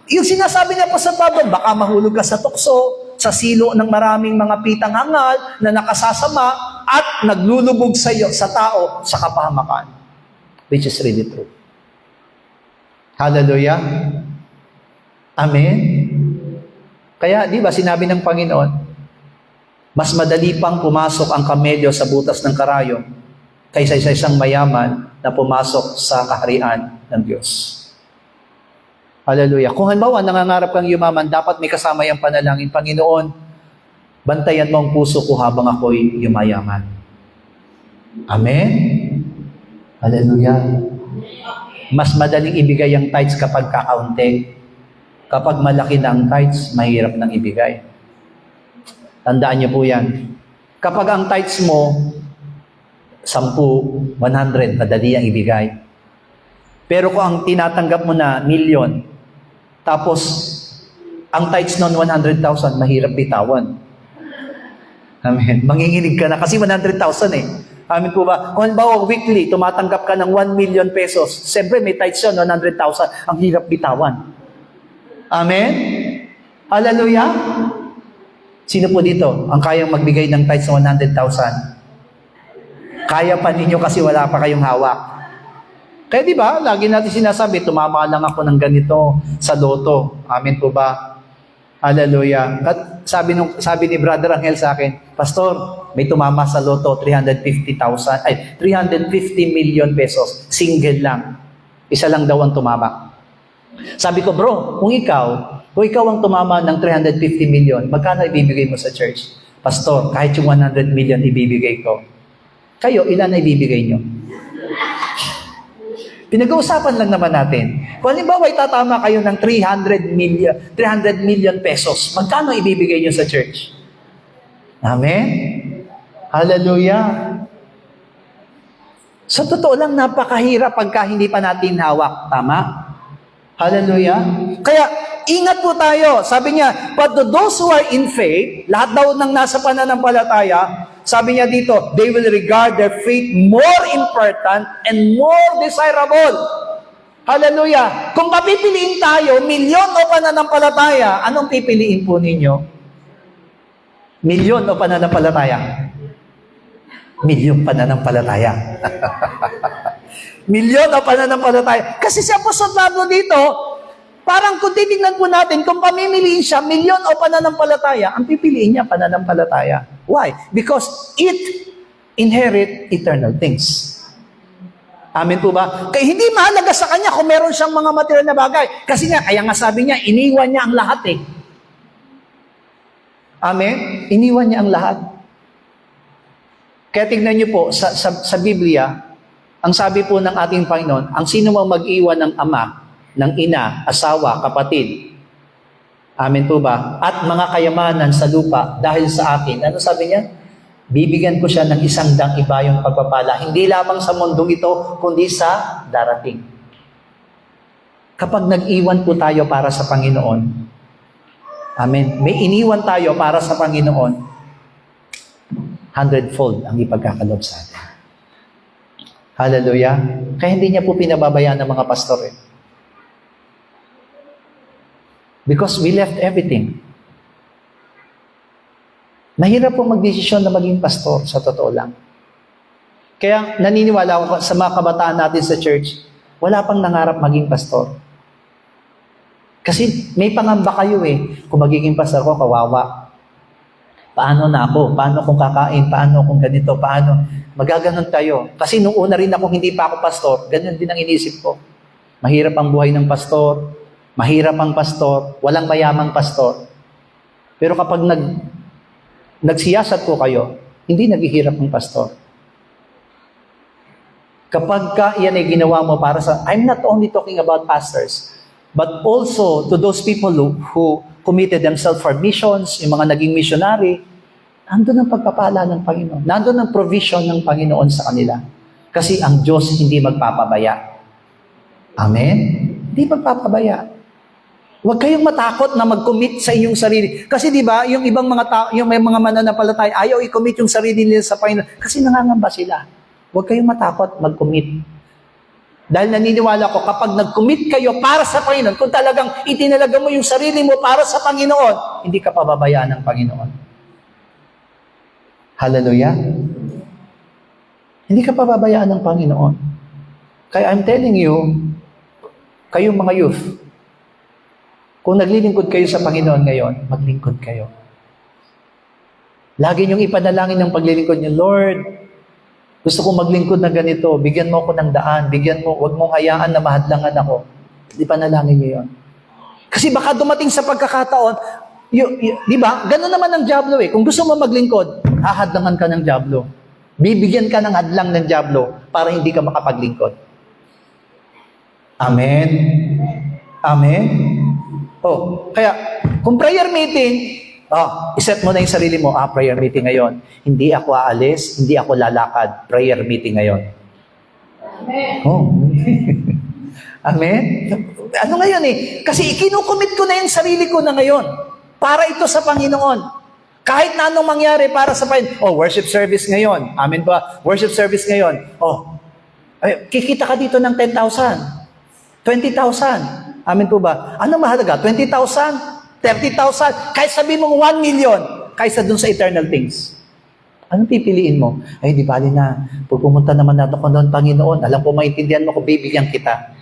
yung sinasabi niya po sa Pablo, baka mahulog ka sa tukso, sa silo ng maraming mga pitang hangal na nakasasama at naglulubog sa iyo, sa tao, sa kapahamakan. Which is really true. Hallelujah. Amen. Kaya, di ba, sinabi ng Panginoon, mas madali pang pumasok ang kamelyo sa butas ng karayo kaysa sa isang mayaman na pumasok sa kaharian ng Diyos. Hallelujah. Kung halimbawa, nangangarap kang yumaman, dapat may kasama yung panalangin. Panginoon, bantayan mo ang puso ko habang ako'y yumayaman. Amen? Hallelujah. Mas madaling ibigay ang tithes kapag kakaunti. Kapag malaki na ang tithes, mahirap nang ibigay. Tandaan niyo po yan. Kapag ang tithes mo, 10, 100, madali ang ibigay. Pero kung ang tinatanggap mo na milyon, tapos ang tithes nun 100,000, mahirap bitawan. Amen. Manginginig ka na kasi 100,000 eh. Amen po ba? Kung halimbawa weekly, tumatanggap ka ng 1 million pesos, siyempre may tithes yun, 100,000, ang hirap bitawan. Amen? Hallelujah? Sino po dito ang kayang magbigay ng tithes ng 100,000? Kaya pa ninyo kasi wala pa kayong hawak. Kaya di ba, lagi natin sinasabi, tumama lang ako ng ganito sa loto. Amen po ba? Hallelujah. At sabi ni Brother Angel sa akin, Pastor, may tumama sa loto, 350 million pesos. Single lang. Isa lang daw ang tumama. Sabi ko, bro, kung ikaw ang tumama ng 350 million, magkano ibibigay mo sa church? Pastor, kahit yung 100 million ibibigay ko. Kayo, ilan na ibibigay nyo? Pinag-uusapan lang naman natin. Kung halimbawa itatama kayo ng 300 million pesos, magkano ibibigay nyo sa church? Amen? Hallelujah. Sa totoo lang, napakahirap pagka hindi pa natin hawak. Tama? Hallelujah. Kaya, ingat po tayo. Sabi niya, but to those who are in faith, lahat daw ng nasa pananampalataya, sabi niya dito, they will regard their faith more important and more desirable. Hallelujah. Kung papipiliin tayo, milyon o pananampalataya, anong pipiliin po ninyo? Milyon o pananampalataya? Milyon pananampalataya. Milyon o pananampalataya. Kasi si Apostol Pablo dito, parang kung titignan po natin, kung pamimiliin siya, milyon o pananampalataya, ang pipiliin niya pananampalataya. Why? Because it inherit eternal things. Amen po ba? Kaya hindi mahalaga sa kanya kung meron siyang mga material na bagay. Kasi nga, kaya nga sabi niya, iniwan niya ang lahat eh. Amen? Iniwan niya ang lahat. Kaya tignan niyo po, sa Biblia, ang sabi po ng ating Panginoon, ang sino mang mag-iwan ng ama, ng ina, asawa, kapatid, amen po ba? At mga kayamanan sa lupa dahil sa akin. Ano sabi niya? Bibigyan ko siya ng 100 ibayong pagpapala, hindi lamang sa mundong ito, kundi sa darating. Kapag nag-iwan po tayo para sa Panginoon, amen, may iniwan tayo para sa Panginoon, 100-fold ang ipagkakalob sa atin. Hallelujah. Kaya hindi niya po pinababayaan ng mga pastor eh. Because we left everything. Mahirap po magdesisyon na maging pastor, sa totoo lang. Kaya naniniwala ako sa mga kabataan natin sa church, wala pang nangarap maging pastor. Kasi may pangamba kayo eh, kung magiging pastor ko, kawawa. Paano na ako? Paano kung kakain? Paano kung ganito? Paano? Magaganon tayo. Kasi nung una rin ako, hindi pa ako pastor, ganyan din ang inisip ko. Mahirap ang buhay ng pastor, mahirap ang pastor, walang mayamang pastor. Pero kapag nagsiyasat po kayo, hindi naghihirap ang pastor. Kapag yan ay ginawa mo para sa, I'm not only talking about pastors, but also to those people who committed themselves for missions, yung mga naging missionary, nandun ang pagpapala ng Panginoon. Nandun ang provision ng Panginoon sa kanila. Kasi ang Diyos hindi magpapabaya. Amen? Hindi magpapabaya. Huwag kayong matakot na mag-commit sa inyong sarili. Kasi di ba, yung ibang mga tao, yung may mga mananampalataya, ayaw i-commit yung sarili nila sa Panginoon kasi nangangamba sila. Huwag kayong matakot mag-commit. Dahil naniniwala ko, kapag nag-commit kayo para sa Panginoon, kung talagang itinalaga mo yung sarili mo para sa Panginoon, hindi ka pababayaan ng Panginoon. Hallelujah? Hindi ka pababayaan ng Panginoon. Kaya I'm telling you, kayong mga youth, kung naglilingkod kayo sa Panginoon ngayon, maglingkod kayo. Lagi niyong ipanalangin ng paglilingkod niyo, Lord, gusto kong maglingkod na ganito, bigyan mo ako ng daan, bigyan mo, huwag mong hayaan na mahadlangan ako. Ipanalangin niyo yun. Kasi baka dumating sa pagkakataon, di ba? Ganun naman ang dyablo eh. Kung gusto mo maglingkod, hahadlangan ka ng dyablo. Bibigyan ka ng hadlang ng dyablo para hindi ka makapaglingkod. Amen? Amen? Oh, kaya, kung prayer meeting, iset mo na yung sarili mo, prayer meeting ngayon. Hindi ako aalis, hindi ako lalakad. Prayer meeting ngayon. Amen. Oh. Amen? Ano ngayon eh? Kasi ikinukomit ko na yung sarili ko na ngayon. Para ito sa Panginoon. Kahit na anong mangyari para sa Panginoon. Worship service ngayon. Amen ba? Worship service ngayon. Kikita ka dito ng 10,000. 20,000. Amen po ba? Ano mahalaga? 20,000? 30,000? Kahit sabi mong 1 million, kaysa dun sa eternal things. Anong pipiliin mo? Ay, di bali na. Pag pumunta naman natin ko doon, Panginoon, alam ko maintindihan mo kung bibigyan kita.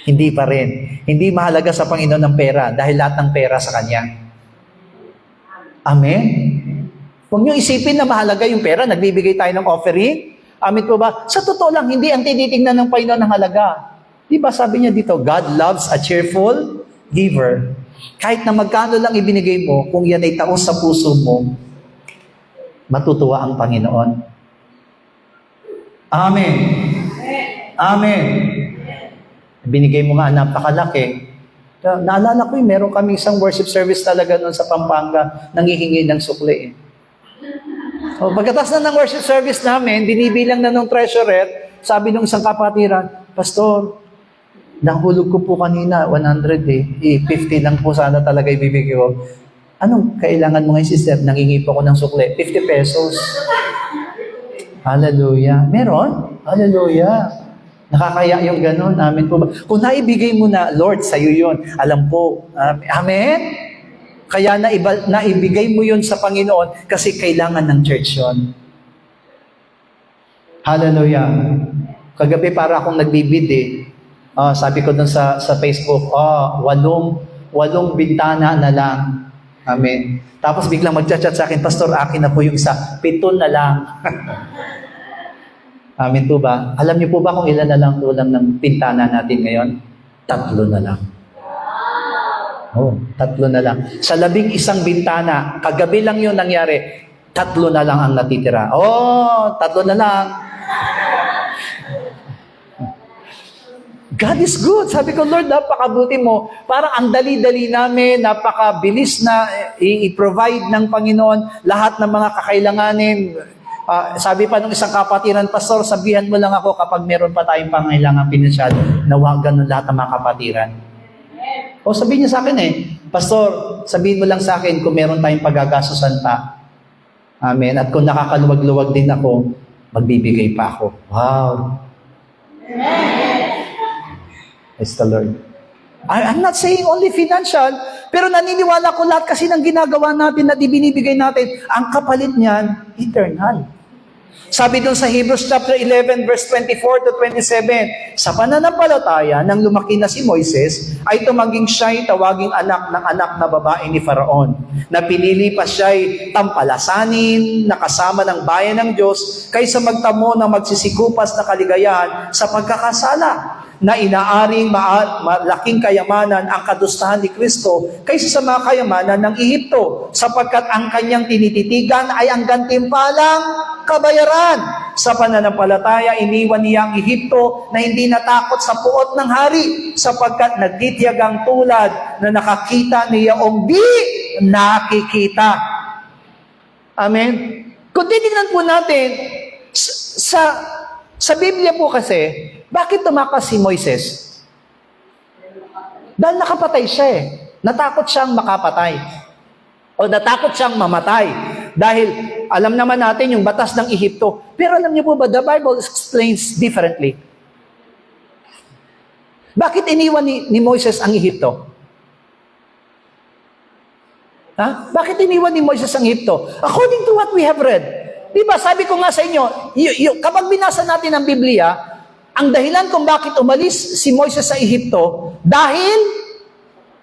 Hindi pa rin. Hindi mahalaga sa Panginoon ng pera dahil lahat ng pera sa Kanya. Amen? Huwag niyo isipin na mahalaga yung pera, nagbibigay tayo ng offering. Amen po ba? Sa totoo lang, hindi ang tinitingnan ng Panginoon ng halaga. Di ba sabi niya dito, God loves a cheerful giver. Kahit na magkano lang ibinigay mo, kung yan ay taos sa puso mo, matutuwa ang Panginoon. Amen. Amen. Binigay mo nga napakalaki. Naalala ko meron kami isang worship service talaga noon sa Pampanga, nangihingi ng sukli. O, pagkatapos na ng worship service namin, binibilang na nung treasurer, sabi nung isang kapatiran, Pastor, nahulog ko po kanina, 100 eh. 50 lang po sana talaga ibibigay ko. Anong kailangan mo ngayon, sister? Nangingi po ako ng sukle. 50 pesos. Hallelujah. Meron? Hallelujah. Nakakaya yung ganun. Amen po ba? Kung naibigay mo na, Lord, sa'yo yun. Alam po. Amen? Kaya naibigay mo yun sa Panginoon kasi kailangan ng church yun. Hallelujah. Kagabi para akong nagbibid eh. Sabi ko dun sa Facebook, 8 bintana na lang. Amen. Tapos biglang magchat-chat sa akin, Pastor, akin na po yung isa. 7 na lang. Amen po ba? Alam niyo po ba kung ilan na lang tulang ng bintana natin ngayon? 3 na lang. 3 na lang. Sa 11 bintana, kagabi lang yun nangyari, 3 na lang ang natitira. 3 na lang. God is good. Sabi ko, Lord, napakabuti mo. Parang ang dali-dali namin, napakabilis na i-provide ng Panginoon lahat ng mga kakailanganin. Sabi pa nung isang kapatiran, Pastor, sabihan mo lang ako kapag meron pa tayong pangailangan pinansyal, nawagan ng lahat ng mga kapatiran. Sabihin niya sa akin Pastor, sabihin mo lang sa akin kung meron tayong paggagastusan pa. Amen. At kung nakakaluwag-luwag din ako, magbibigay pa ako. Wow. Praise the Lord. I'm not saying only financial, pero naniniwala ko lahat kasi ng ginagawa natin at ibinibigay natin, ang kapalit niyan, eternal. Sabi doon sa Hebrews chapter 11, verse 24 to 27, sa pananampalataya, nang lumaki na si Moises, ay tumaging siya'y tawaging anak ng anak na babae ni Faraon. Napilili pa siya'y tampalasanin, nakasama ng bayan ng Diyos, kaysa magtamo ng magsisikupas na kaligayahan sa pagkakasala, na inaaring malaking kayamanan ang kadustahan ni Kristo kaysa sa mga kayamanan ng Ehipto, sapagkat ang kanyang tinititigan ay ang gantimpalang kabayaran. Sa pananampalataya, iniwan niya ang Ehipto na hindi natakot sa puot ng hari, sapagkat nagtitiyag ang tulad na nakakita niya o di nakikita. Amen? Kung titignan po natin, sa Biblia po kasi, bakit tumakas si Moises? Dahil nakapatay siya Natakot siyang makapatay. O natakot siyang mamatay. Dahil alam naman natin yung batas ng Ehipto. Pero alam niyo po ba, the Bible explains differently. Bakit iniwan ni Moises ang Ehipto? Bakit iniwan ni Moises ang Ehipto? According to what we have read. Diba, sabi ko nga sa inyo, kapag binasa natin ang Biblia, ang dahilan kung bakit umalis si Moises sa Ehipto, dahil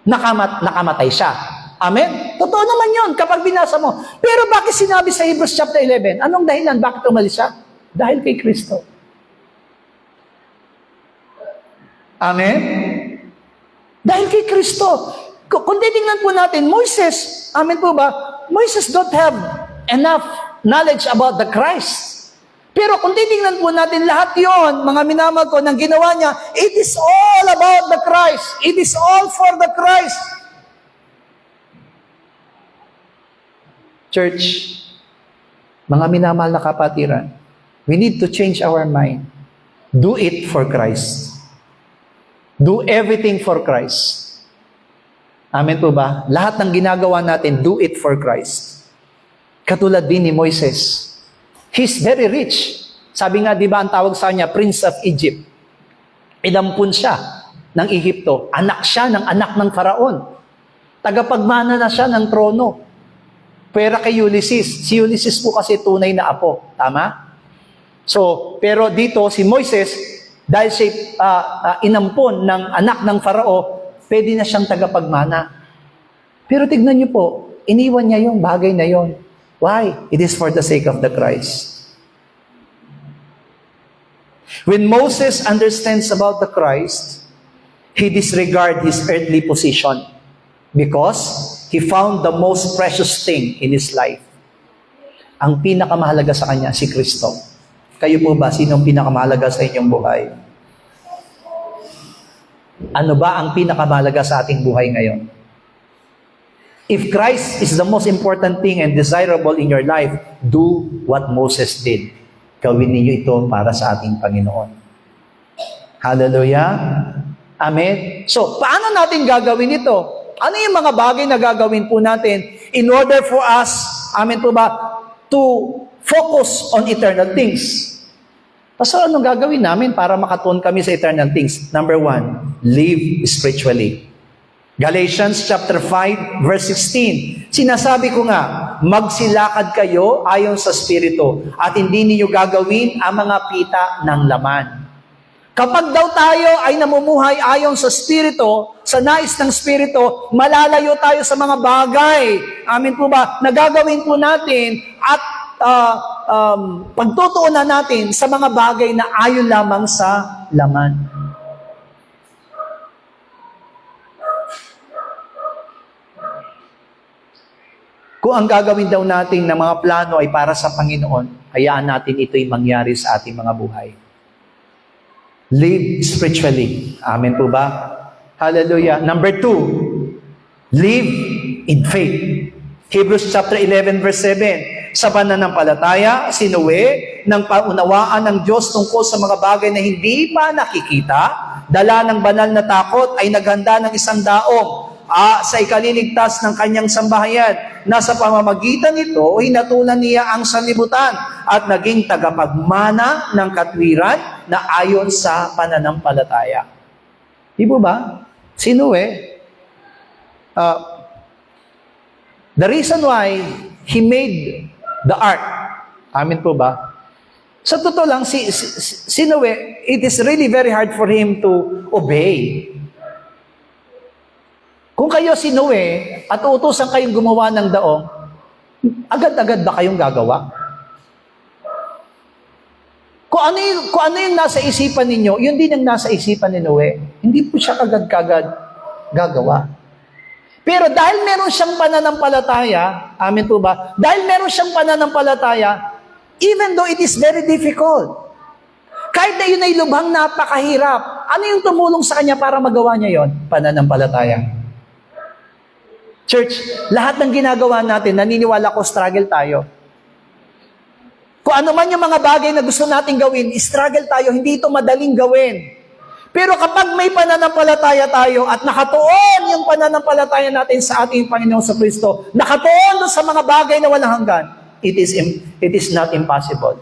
nakamatay siya. Amen? Totoo naman yun kapag binasa mo. Pero bakit sinabi sa Hebrews chapter 11? Anong dahilan bakit umalis siya? Dahil kay Kristo. Amen? Dahil kay Kristo. Kung titingnan po natin, Moises, amen po ba? Moises don't have enough knowledge about the Christ. Pero kung titingnan po natin lahat yon, mga minamag ko, ng ginawa niya, it is all about the Christ. It is all for the Christ. Church, mga minamahal na kapatiran, we need to change our mind. Do it for Christ. Do everything for Christ. Amen po ba? Lahat ng ginagawa natin, do it for Christ. Katulad din ni Moises. He's very rich. Sabi nga, di ba, ang tawag sa kanya, Prince of Egypt. Inampun siya ng Ehipto. Anak siya ng anak ng Faraon. Tagapagmana na siya ng trono. Pero kay Ulysses. Si Ulysses po kasi tunay na apo. Tama? So, pero dito, si Moises, dahil siya inampun ng anak ng Farao, pwede na siyang tagapagmana. Pero tignan niyo po, iniwan niya yung bagay na yon. Why? It is for the sake of the Christ. When Moses understands about the Christ, he disregards his earthly position because he found the most precious thing in his life. Ang pinakamahalaga sa kanya, si Kristo. Kayo po ba, sino ang pinakamahalaga sa inyong buhay? Ano ba ang pinakamahalaga sa ating buhay ngayon? If Christ is the most important thing and desirable in your life, do what Moses did. Gawin ninyo ito para sa ating Panginoon. Hallelujah. Amen. So, paano natin gagawin ito? Ano yung mga bagay na gagawin po natin in order for us, amen po ba, to focus on eternal things? Pastor, anong gagawin namin para makatuon kami sa eternal things? Number 1, live spiritually. Galatians chapter 5, verse 16. Sinasabi ko nga, magsilakad kayo ayon sa Espiritu at hindi ninyo gagawin ang mga pita ng laman. Kapag daw tayo ay namumuhay ayon sa Espiritu, sa nais ng Espiritu, malalayo tayo sa mga bagay. Amin po ba? Nagagawin po natin at pagtutuunan natin sa mga bagay na ayon lamang sa laman. Kung ang gagawin daw natin ng mga plano ay para sa Panginoon, hayaan natin ito'y mangyari sa ating mga buhay. Live spiritually. Amen po ba? Hallelujah. Number 2, live in faith. Hebrews chapter 11 verse 7. Sa pananampalataya, sinuwi ng paunawaan ng Diyos tungkol sa mga bagay na hindi pa nakikita, dala ng banal na takot ay naghanda ng isang daong sa ikaliligtas ng kanyang sambahayan. Nasa pamamagitan nito, hinatulan niya ang sanlibutan at naging tagapagmana ng katwiran na ayon sa pananampalataya. Di po ba? Sino the reason why he made the ark. Amin po ba? Sa totoo lang, si Noe, it is really very hard for him to obey. Kung kayo si Noe at uutusan kayong gumawa ng daong, agad-agad ba kayong gagawa? Kung ano yung nasa isipan ninyo, yun din ang nasa isipan ni Noe. Hindi po siya kagad-kagad gagawa. Pero dahil meron siyang pananampalataya, amin po ba? Dahil meron siyang pananampalataya, even though it is very difficult, kahit na yun ay lubhang napakahirap, ano yung tumulong sa kanya para magawa niya yon? Pananampalataya. Church, lahat ng ginagawa natin, naniniwala ko, struggle tayo. Kung ano man yung mga bagay na gusto natin gawin, struggle tayo, hindi ito madaling gawin. Pero kapag may pananampalataya tayo at nakatuon yung pananampalataya natin sa ating Panginoon sa Kristo, nakatuon sa mga bagay na walang hanggan, it is not impossible.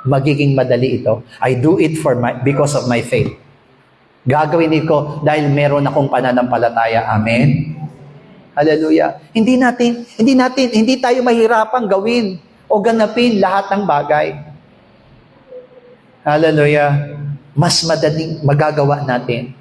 Magiging madali ito. I do it because of my faith. Gagawin ko dahil meron akong pananampalataya. Amen? Hallelujah. Hindi tayo mahirapang gawin o ganapin lahat ng bagay. Hallelujah. Mas madaling magagawa natin.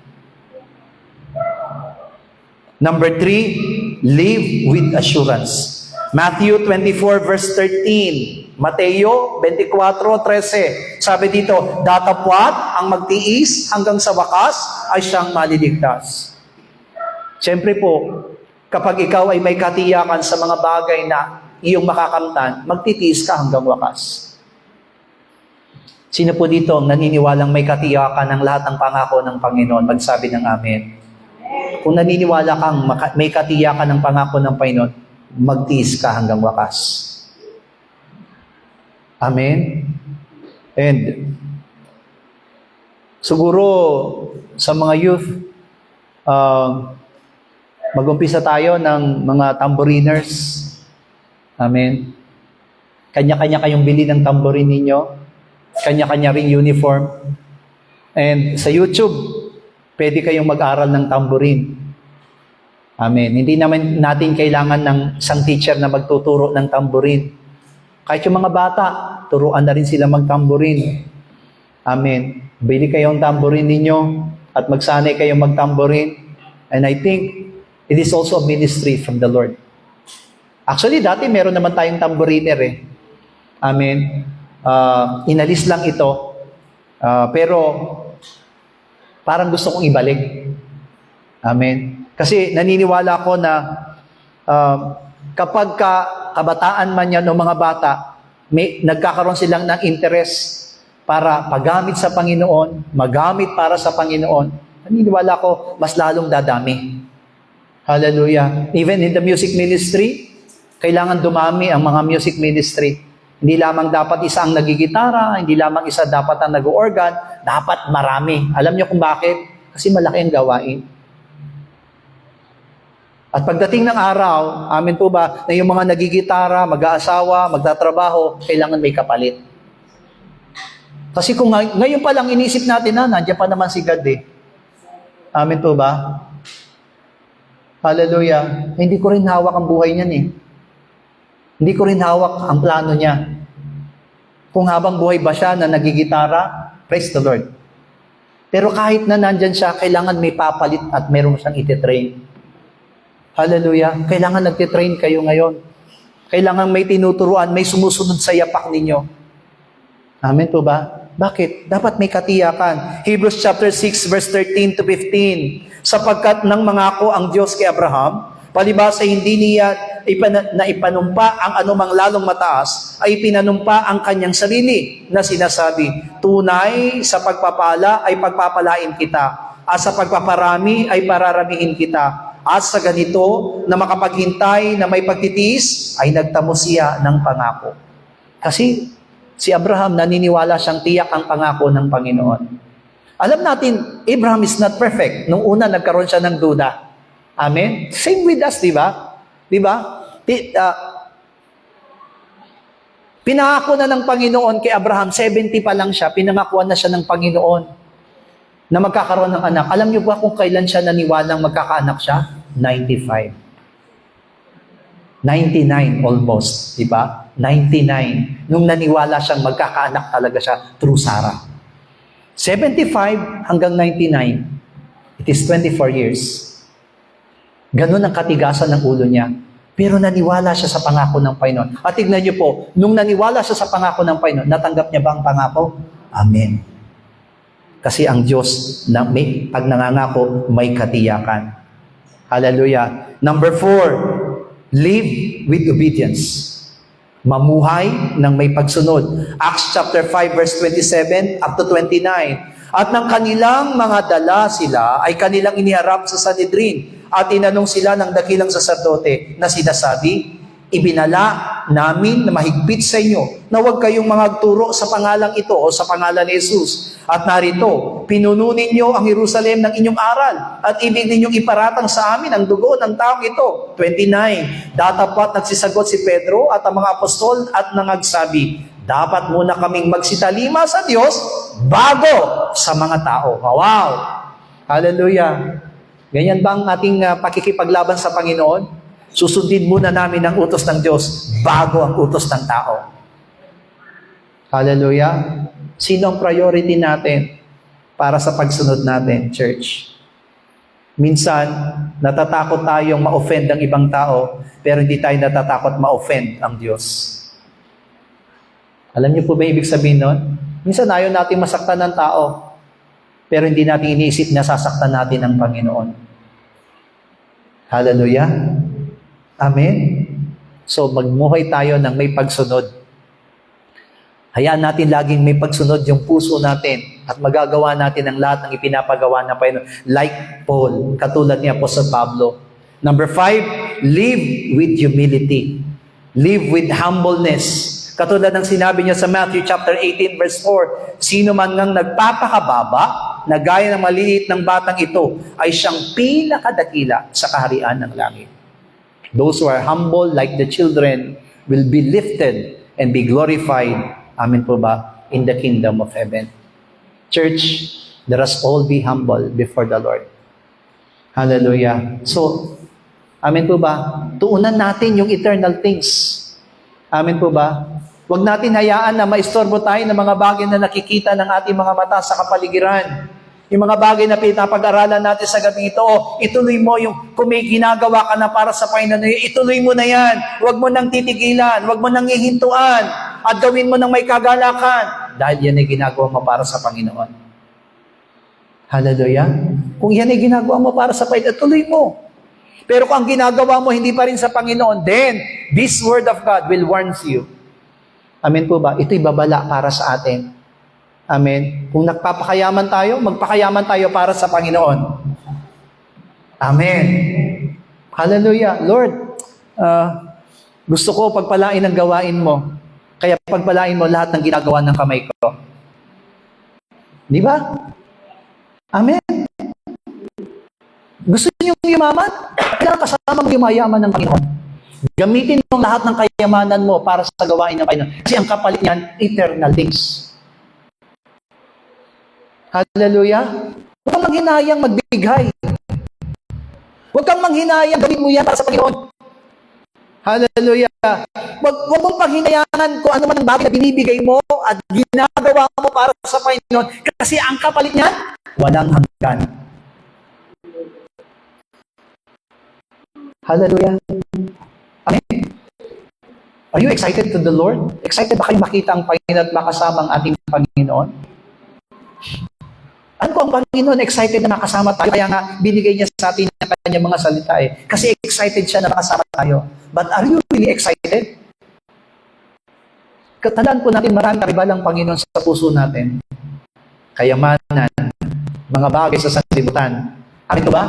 Number 3, live with assurance. Matthew 24 verse 13. Mateo 24:13. Sabi dito, datapwat ang magtiis hanggang sa wakas ay siyang maliligtas. Siyempre po, kapag ikaw ay may katiyakan sa mga bagay na iyong makakamtan, magtitiis ka hanggang wakas. Sino po dito ang naniniwalang may katiyakan ng lahat ng pangako ng Panginoon? Magsabi ng amen. Kung naniniwala kang may katiyakan ng pangako ng Panginoon, magtiis ka hanggang wakas. Amen? And siguro sa mga youth, mag-umpisa tayo ng mga tamboriners. Amen? Kanya-kanya kayong bili ng tamborin ninyo. Kanya-kanya ring uniform. And sa YouTube, pwede kayong mag-aral ng tamborin. Amen. Hindi naman natin kailangan ng isang teacher na magtuturo ng tamborin. Kahit yung mga bata, turuan na rin sila magtamborin. Amen. Bili kayong tamborin ninyo at magsanay kayong magtamborin. And I think it is also a ministry from the Lord. Actually, dati meron naman tayong tamboriner Amen. Inalis lang ito. Pero parang gusto kong ibalik. Amen. Kasi naniniwala ko na kapag kabataan man yan o mga bata, nagkakaroon silang ng interest para paggamit sa Panginoon, magamit para sa Panginoon, naniniwala ko mas lalong dadami. Hallelujah. Even in the music ministry, kailangan dumami ang mga music ministry. Hindi lamang dapat isa ang nagigitara, hindi lamang isa dapat ang nag-organ, dapat marami. Alam niyo kung bakit? Kasi malaki ang gawain. At pagdating ng araw, amin po ba, na yung mga nagigitara, mag-aasawa, magtatrabaho, kailangan may kapalit. Kasi kung ngayon pa lang inisip natin na, nandiyan pa naman si God eh. Amin po ba? Hallelujah. Hindi ko rin hawak ang buhay niyan eh. Hindi ko rin hawak ang plano niya. Kung habang buhay ba siya na nagigitara, praise the Lord. Pero kahit na nandyan siya, kailangan may papalit at meron siyang ititrain. Hallelujah. Kailangan nagtitrain kayo ngayon. Kailangan may tinuturuan, may sumusunod sa yapak ninyo. Amen po ba? Bakit? Dapat may katiyakan. Hebrews chapter 6 verse 13 to 15. Sapagkat nang mangako ang Diyos kay Abraham, palibhasa hindi niya ipanumpa ang anumang lalong mataas, ay pinanumpa ang kanyang sarili na sinasabi, tunay sa pagpapala ay pagpapalain kita, at sa pagpaparami ay pararamihin kita, at sa ganito na makapaghintay na may pagtitiis, ay nagtamo siya ng pangako. Kasi si Abraham naniniwala siyang tiyak ang pangako ng Panginoon. Alam natin, Abraham is not perfect. Nung una, nagkaroon siya ng duda. Amen? Same with us, di ba? Di ba? Pinangako na ng Panginoon kay Abraham, 70 pa lang siya, pinangakuan na siya ng Panginoon na magkakaroon ng anak. Alam niyo ba kung kailan siya naniwalang magkakaanak siya? 95. 99 almost, di ba? 99. Nung naniwala siyang magkakaanak talaga siya through Sarah. 75 hanggang 99. It is 24 years. Ganun ang katigasan ng ulo niya. Pero naniwala siya sa pangako ng Panginoon. At tignan niyo po, nung naniwala siya sa pangako ng Panginoon, natanggap niya ba ang pangako? Amen. Kasi ang Diyos, pag nangangako, may katiyakan. Hallelujah. Number 4, live with obedience. Mamuhay ng may pagsunod. Acts chapter 5 verse 27 up to 29. At ng kanilang mga dala sila ay kanilang iniharap sa Sanhedrin at inanong sila ng dakilang saserdote na sinasabi, ibinala namin na mahigpit sa inyo na huwag kayong magturo sa pangalang ito o sa pangalan ni Jesus. At narito, pinuno ninyo ang Jerusalem ng inyong aral at ibig ninyong iparatang sa amin ang dugo ng taong ito. 29. Datapat nagsisagot si Pedro at ang mga apostol at nangagsabi, dapat muna kaming magsitalima sa Diyos bago sa mga tao. Wow! Hallelujah! Ganyan ba ang ating pakikipaglaban sa Panginoon? Susundin muna namin ang utos ng Diyos bago ang utos ng tao. Hallelujah! Sino ang priority natin para sa pagsunod natin, church? Minsan, natatakot tayong ma-offend ang ibang tao, pero hindi tayo natatakot ma-offend ang Diyos. Alam niyo po ba ibig sabihin nun? Minsan ayaw natin masaktan ng tao, pero hindi natin iniisip na sasaktan natin ang Panginoon. Hallelujah! Amen? So, magmuhay tayo ng may pagsunod. Hayaan natin laging may pagsunod yung puso natin at magagawa natin ang lahat ng ipinapagawa ng Panginoon. Like Paul, katulad ni Apostle Pablo. Number 5, live with humility. Live with humbleness. Katulad ng sinabi niya sa Matthew chapter 18 verse 4, sino man ngang nagpapakababa, na gaya ng maliliit ng batang ito, ay siyang pinakadakila sa kaharian ng langit. Those who are humble like the children will be lifted and be glorified, amen po ba, in the kingdom of heaven. Church, let us all be humble before the Lord. Hallelujah. So, amen po ba, tuunan natin yung eternal things. Amen po ba? Huwag natin hayaan na maistorbo tayo ng mga bagay na nakikita ng ating mga mata sa kapaligiran. Yung mga bagay na pinapag-aralan natin sa gabi ito, ituloy mo yung kung may ginagawa ka na para sa Panginoon, ituloy mo na yan. Huwag mo nang titigilan, huwag mo nang hihintuan, at gawin mo nang may kagalakan. Dahil yan ay ginagawa mo para sa Panginoon. Hallelujah. Kung yan ay ginagawa mo para sa Panginoon, tuloy mo. Pero kung ang ginagawa mo hindi pa rin sa Panginoon, then this word of God will warn you. Amen po ba? Ito'y babala para sa atin. Amen. Kung nagpapakayaman tayo, magpakayaman tayo para sa Panginoon. Amen. Hallelujah. Lord, gusto ko pagpalain ang gawain mo. Kaya pagpalain mo lahat ng ginagawa ng kamay ko. Di ba? Amen. Gusto niyo yumaman? Kailangan kasama mo yung mayaman ng Panginoon. Gamitin mo lahat ng kayamanan mo para sa gawain ng Panginoon. Kasi ang kapalit niyan, eternal things. Hallelujah. Huwag kang manghinayang magbigay. Huwag kang manghinayang gawin mo yan para sa Panginoon. Hallelujah. Huwag mong panghinayangan kung ano man ang bagay na binibigay mo at ginagawa mo para sa Panginoon. Kasi ang kapalit niyan, walang hanggan. Hallelujah. Amen. Are you excited to the Lord? Excited ba kayo makita ang Panginoon at makasama ang ating Panginoon? Ano ko ang Panginoon excited na makasama tayo? Kaya nga, binigay niya sa atin ang kanyang mga salita eh. Kasi excited siya na makasama tayo. But are you really excited? Tandaan po natin, maraming karibal ang Panginoon sa puso natin. Kayamanan, mga bagay sa sanlibutan. Ano ito ba?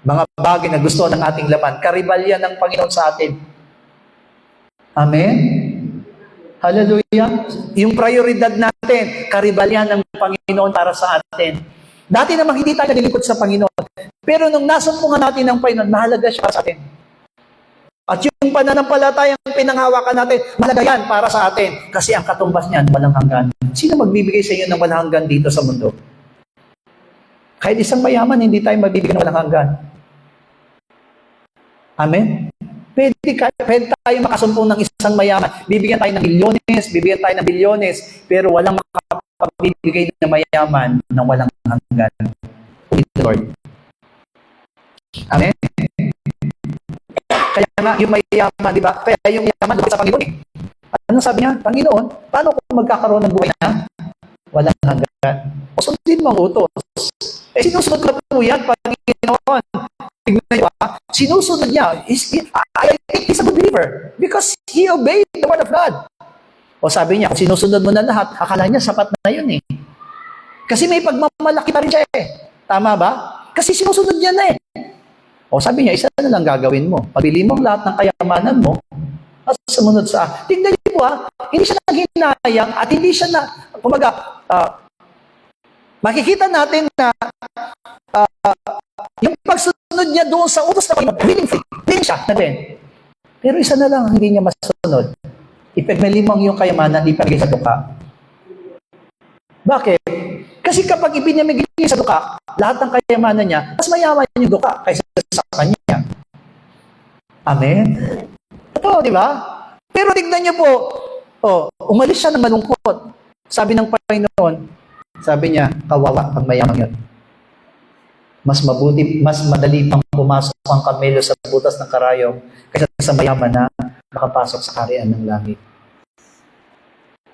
Mga bagay na gusto ng ating laman. Karibal yan ng Panginoon sa atin. Amen? Hallelujah. Yung prioridad natin, karibal yan ng Panginoon para sa atin. Dati namang hindi tayo nalilingkod sa Panginoon. Pero nung nasumpungan natin ng Panginoon, mahalaga siya sa atin. At yung pananampalatayang pinanghawakan natin, mahalaga yan para sa atin. Kasi ang katumbas niyan, walang hanggan. Sino magbibigay sa iyo ng walang hanggan dito sa mundo? Kahit isang mayaman, hindi tayo magbibigay ng walang hanggan. Amen? Pwede tayo makasumpong ng isang mayaman. Bibigyan tayo ng milyones, bibigyan tayo ng bilyones, pero walang makapagbibigay ng mayaman ng walang hanggan. With the Lord. Amen? Kaya nga, yung mayaman, di ba? Kaya yung yaman doon sa Panginoon. Ano sabi niya? Panginoon, paano kung magkakaroon ng buhay na walang hanggan? O sundin mo ang utos. Sinusunod ko po yan, Panginoon. Tignan niyo sinusunod niya. I think he's a good believer because he obeyed the word of God. O sabi niya, kung sinusunod mo na lahat, akala niya sapat na yun eh. Kasi may pagmamalaki pa rin siya eh. Tama ba? Kasi sinusunod niya na eh. O sabi niya, isa na lang gagawin mo. Pabili mo lahat ng kayamanan mo at sumunod sa... Tignan niyo po hindi siya naghinayang at hindi siya na... Kumaga, makikita natin na yung pagsunod niya doon sa utos na Panginoon, willing siya na din. Pero isa na lang hindi niya masunod. Ipagmalimang yung kayamanan, ipagay sa duka. Bakit? Kasi kapag ibinamigay niya sa duka, lahat ng kayamanan niya, mas mayaman yung duka kaysa sa kanya. Amen? Ito, di ba? Pero tignan niyo po, umalis siya ng malungkot. Sabi ng Panginoon, sabi niya, kawawa ang mayaman yun. Mas mabuti, mas madali pang pumasok ang kamelo sa butas ng karayom kaysa sa mayaman na nakapasok sa kaharian ng langit.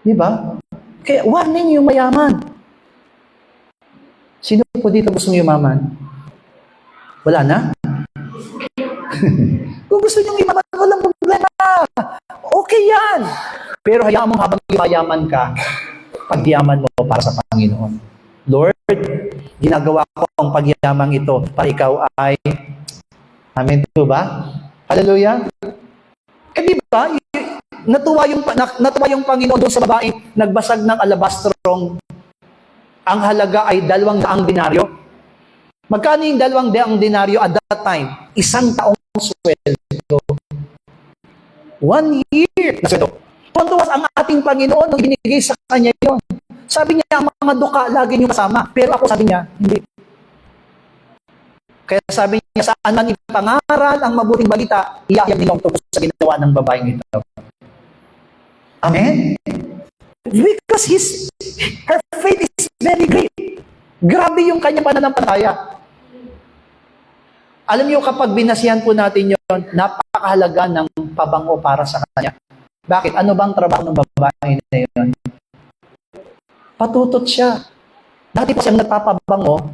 Di ba? Kaya warning yung mayaman. Sino po dito gusto yumaman? Wala na? Kung gusto nyo yumaman, walang problema. Okay yan. Pero hayaan mo habang yumayaman ka, pagyaman mo para sa Panginoon. Lord, ginagawa ko ang pagyamang ito para ikaw ay, amen po ba? Hallelujah? Eh di ba, natuwa yung Panginoon doon sa babae, nagbasag ng alabastrong, ang halaga ay 200 denaryo. Magkano yung 200 denaryo at that time? 1 taong sweldo. 1 year na sweldo. Tuntuwas ang ating Panginoon nung binigay sa kanya yon. Sabi niya, ang mga duka lagi niyo kasama. Pero ako sabi niya, hindi. Kaya sabi niya, saan man ipangaral ang mabuting balita, iyayag niyo ang tungkol sa ginawa ng babaeng ito. Amen? Because her faith is very great. Grabe yung kanyang pananampalataya. Alam niyo, kapag binasihan po natin yon, napakahalaga ng pabango para sa kanya. Bakit? Ano bang trabaho ng babae na yun? Patutot siya. Dati pa siyang nagpapabango,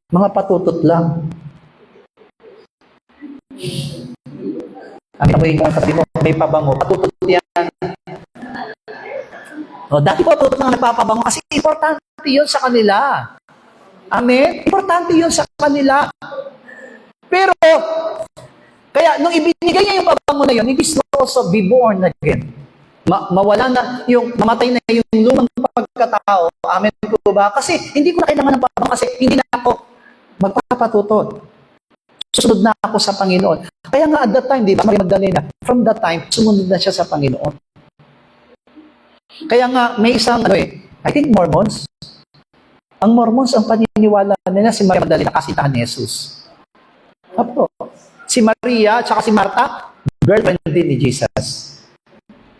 mga patutot lang. Ang katabi mo, may pabango, patutot yan. Dati po patutot lang nagpapabango kasi importante yun sa kanila. Amen? Importante yun sa kanila. Pero, Kaya, nung ibinigay niya yung pabango na yun, it is also be born again. Mawala na, mamatay na yung lumang pagkatao. Amen po ba? Kasi, hindi ko na kailangan ng pabango kasi hindi na ako magpapatutot. Susunod na ako sa Panginoon. Kaya nga at that time, di ba, Maria Magdalena, from that time, sumunod na siya sa Panginoon. Kaya nga, may isang, I think Mormons. Ang Mormons, ang paniniwala nila, si Maria Magdalena, kasitahan ni Jesus. Apo. Si Maria, at si Martha, girlfriend din ni Jesus.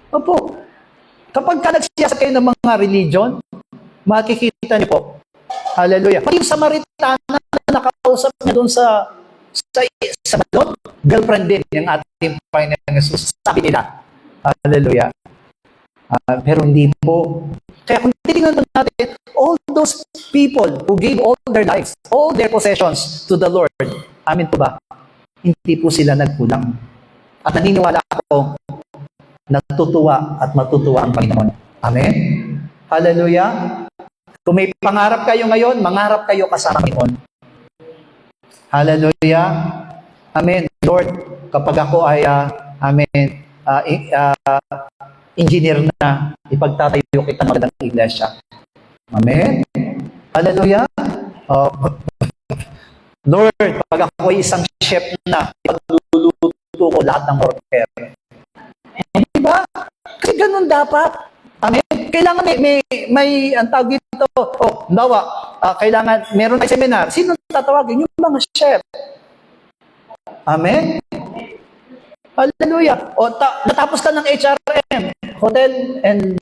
Opo. Kapag ka nagsiyasat kayo ng mga religion, makikita niyo po. Hallelujah. Pag yung Samaritana na nakausap niya doon sa balon, girlfriend din yung ating Panginoon Jesus. Sabi nila. Hallelujah. Pero hindi po. Kaya kung titingnan natin, all those people who gave all their lives, all their possessions to the Lord, amin po ba? Hindi po sila nagkulang. At naniniwala ako, natutuwa at matutuwa ang Panginoon. Amen? Hallelujah? Kung may pangarap kayo ngayon, mangarap kayo kasama Panginoon. Hallelujah? Amen. Lord, kapag ako ay, engineer na, ipagtatayo kita ng magandang iglesia. Amen? Hallelujah? Lord, pag ako ay isang chef na, ipagluluto ko lahat ng worker. Di ba? Kasi ganun dapat. Amen? Kailangan may ang tawag dito, kailangan, meron ay seminar. Sino tatawagin? Yung mga chef. Amen? Hallelujah. Natapos ka ng HRM, Hotel and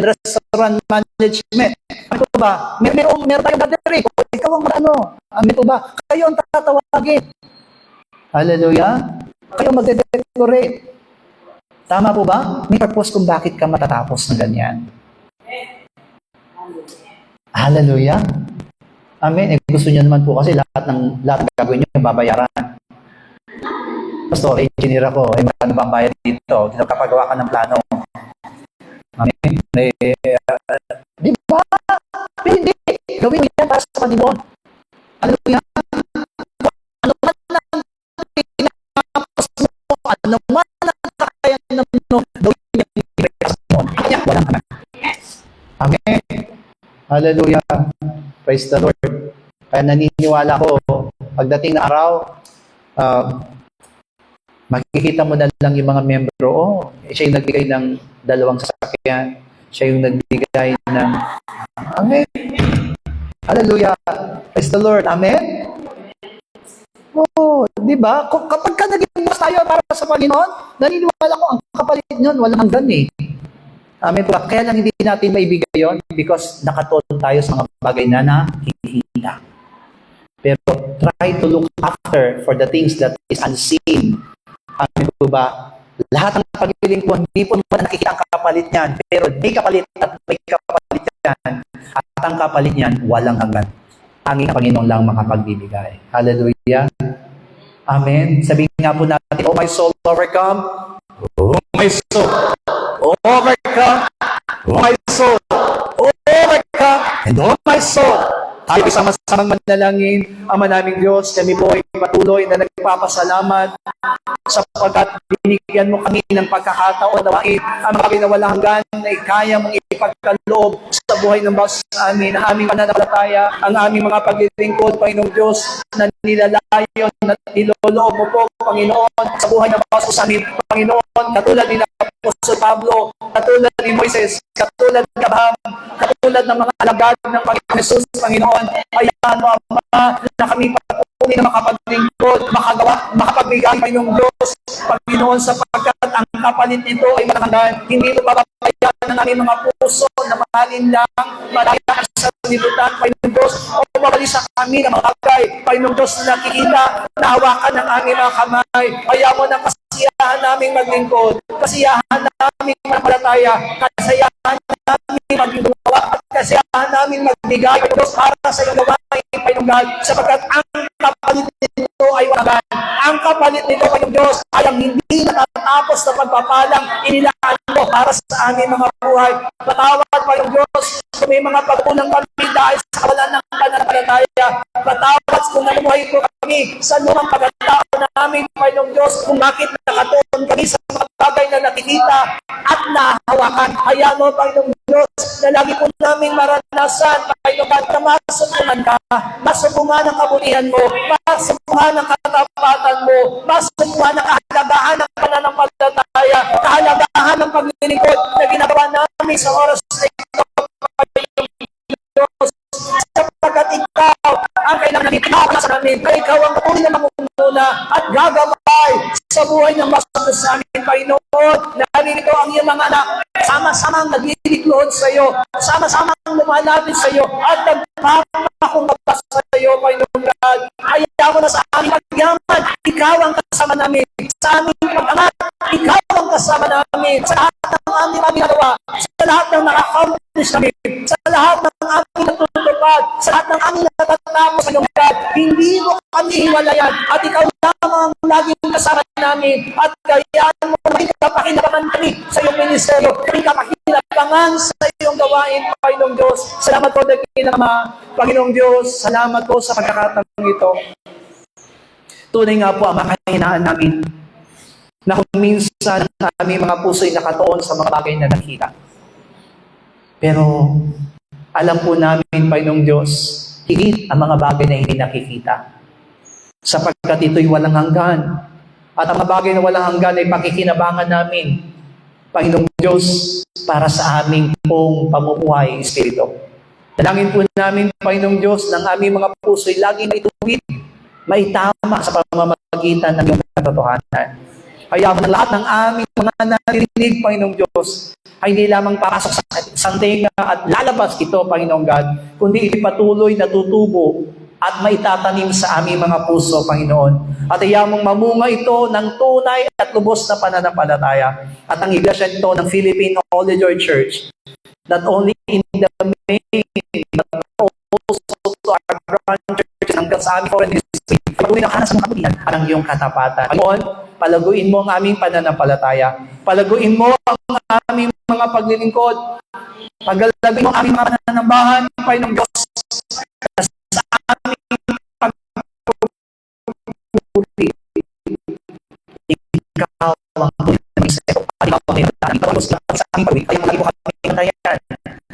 Restaurant Management. Ano ba? Meron tayong battery. Ikaw ang Amen po ba? Kayo ang tatawagin. Hallelujah. Kayo magde-decorate. Tama po ba? May purpose kung bakit ka matatapos ng ganyan. Hallelujah. Amen. Gusto niyo naman po kasi lahat ng gagawin niyo babayaran. Pastor, engineer ako. Magkano ba ang bayad dito? Kapagawa ka ng plano. Amen. Di ba? Hindi. Gawin mo yan para sa Panginoon. Hallelujah. Ano man ang pinapos mo, ano man ang kakayanan mo, gawin niya sa Panginoon. Kaya, walang anak. Amen. Hallelujah. Praise the Lord. Kaya naniniwala ko, pagdating na araw, makikita mo na lang yung mga membro, siya yung nagbigay ng 2 sasakyan, siya yung nagbigay ng, Amen. Hallelujah. Praise the Lord. Amen. Di ba? Kapag ka naging mas tayo para sa Panginoon, naniniwala ko, ang kapalit nyon, walang hanggan eh. Amen. Kaya lang hindi natin maibigay yon because nakatuon tayo sa mga bagay na nakikita. Pero try to look after for the things that is unseen. Amen po ba? Lahat ng pagpiling po, hindi po naman nakikita ang kapalit niyan. Pero may kapalit at may kapalit yan. At ang kapalit niyan, walang hanggan. Ang Panginoon lang makapagbibigay. Hallelujah. Amen. Sabihin nga po natin, oh my soul, overcome. Oh my soul, overcome. Oh my soul, overcome. And oh my soul, tayo isama-samang manalangin, Ama naming Diyos, kami po ay patuloy na nagpapasalamat sapagkat binigyan mo kami ng pagkakataon nawain ang bagay na walang hanggan na kaya mong ipagkaloob sa buhay ng bawat sa amin, ang aming pananampalataya, ang aming mga paglilingkod, Panginoong Diyos, na nilalayon, na niloloob mo po, Panginoon, sa buhay ng bawat sa amin, Panginoon, katulad ni Apostol Pablo, katulad ni Moises, katulad ni Abraham, katulad ng mga alagad ng Panginoon Jesus, Panginoon, ayahan mo, Ama, na kami patuloy na makapaglingkod, makapagbigay, Panginoong Diyos, Panginoon, sapagkat ang kapalit nito ay malanggan. Hindi ito bababayan ng aming mga puso na mahalin lang, malayan sa nilutan, Panginoong Diyos, o mabali sa kami ng mga bagay, Panginoong Dos, nakikita, nahawakan ng aming mga kamay, ayaw mo ng kasiyahan naming maglingkod, kasiyahan naming manampalataya, kasiyahan naming maglugawa, at kasiyahan naming magbigay, Panginoong Diyos, para sa iyong gawain, Panginoong God, sapagkat ang kapalit nito ay wagan. Ang kapalit nito, Panginoong Diyos, ay ang hindi natatapos na pagpapalang inilaan mo para sa aming mga buhay. Patawad, Panginoong Diyos, kung may mga pagkulang kami dahil sa kawalan ng pananampalataya, pananampalataya. Patawad kung namuhay po kami sa lumang pagkatao namin, Panginoong Diyos, kung bakit nakatuon kami sa mga bagay na nakikita at nahawakan. Hayaan mo, Panginoong Diyos, na lagi po namin maranasan, Panginoong God, na masupungan ka, masupungan ang kabutihan mo, masupungan ang katapatan mo, masupungan ang kahalagahan ng pananampalataya, kahalagahan ng paglilingkod na ginagawa namin sa oras na ito, Panginoong Diyos, sapagkat ikaw ang kailangan namin, ikaw sa namin, kaya ikaw ang patuloy na mangunguna at gagabay sa buhay ng bastos sa amin, Panginoon. Naririto ang iyong mga anak, sama-samang naglilingkod sa iyo, sama-samang lumalapit sa iyo, at nagpapakumbaba sa iyo, Panginoon God. Kaya mo na sa aming pagyaman, ikaw ang kasama namin, sa aming pag-angat, ikaw ang kasama namin, sa lahat ng aming ginagawa, sa lahat ng naka-accomplish namin, sa lahat ng aming natutupad, sa lahat ng aming natatapos, Panginoon God. Hindi mo kami hiwalayan, at ikaw lamang ang laging kasama namin, at kayaan mo kami kapakinabangan kami sa iyong ministeryo, kami kapakinabangan sa iyong gawain, Panginoong Diyos. Salamat po, Panginoong Diyos, salamat po sa pagkakataong ito. Tunay nga po ang makahinaan namin na kung minsan ang aming mga puso'y nakatuon sa mga bagay na nakita. Pero alam po namin, Panginoong Diyos, higit ang mga bagay na hindi nakikita. Sapagkat ito'y walang hanggan. At ang mga bagay na walang hanggan ay pakikinabangan namin, Panginoong Diyos, para sa aming pong pamumuhay espiritu. Dalangin po namin, Panginoong Diyos, ng aming mga puso'y laging ituwid, maitama sa pamamagitan ng iyong katotohanan. Kaya lahat ng aming mga naririnig, Panginoong Diyos, ay hindi lamang papasok sa santenga at lalabas ito, Panginoong God, kundi ipatuloy na tutubo at maitatanim sa aming mga puso, Panginoon. At iyamong mamunga ito ng tunay at lubos na pananampalataya. At ang iglesia ito ng Philippine Holy Joy Church, not only in the main, but also to our branch churches hanggang sa aming foreign ministry, patuloy na kanas ng kabutihan at ang iyong katapatan. Panginoon, palaguin mo ang aming pananampalataya. Palaguin mo ang aming mga paglilingkod. Pagalaguin mo ang aming mga pananambahan, Panginoong Diyos, sa aming pagpuputi. Ikaw ang tunay na misero. At ikaw ang tinatawag. Ikaw ang sa aming pagwin. Kaya lagi mo kami patayan.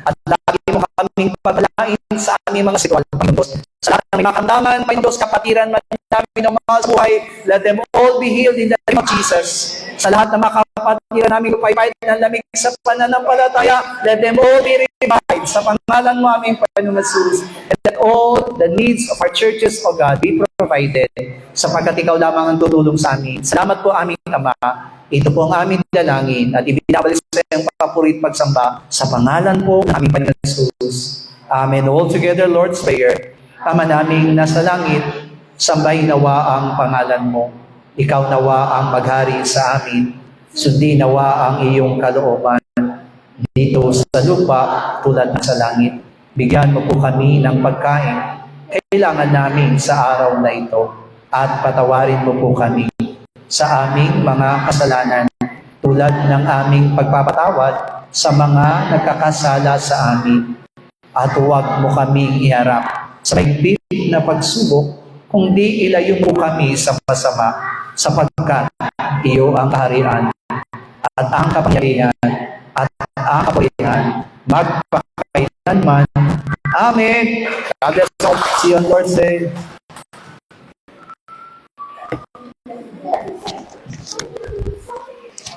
At lagi mo kaming paglain sa aming mga sitwasyon, Panginoong Diyos. Sa lahat ng mga kamdaman, Panginoong Diyos, kapatiran man namin ng mga buhay, let them all be healed in the name of Jesus. Sa lahat ng mga kapatiran namin, upay-pay ng lamig sa pananampalataya, let them all be revived sa pangalan mo aming Panginoong Jesus. And that all the needs of our churches, O God, be provided sapagkat ikaw lamang ang tutulong sa amin. Salamat po aming Ama. Ito po ang aming dalangin at ibinabalik sa iyong papurit pagsamba sa pangalan po ng aming Panginoong Jesus. Amen. All together, Lord's Prayer. Ama naming nasa langit, sambahin nawa ang pangalan mo. Ikaw nawa ang maghari sa amin. Sundin nawa ang iyong kalooban dito sa lupa tulad ng sa langit. Bigyan mo po kami ng pagkain kailangan namin sa araw na ito at patawarin mo po kami sa aming mga kasalanan tulad ng aming pagpapatawad sa mga nagkakasala sa amin. At huwag mo kaming iharap sa mahigpit na pagsubok, kundi ilayo mo kami sa masama, sapagkat iyo ang kaharian at ang kapangyarihan at ang kapurihan magpakailanman. Amen. God bless you. See you on Lord's Day.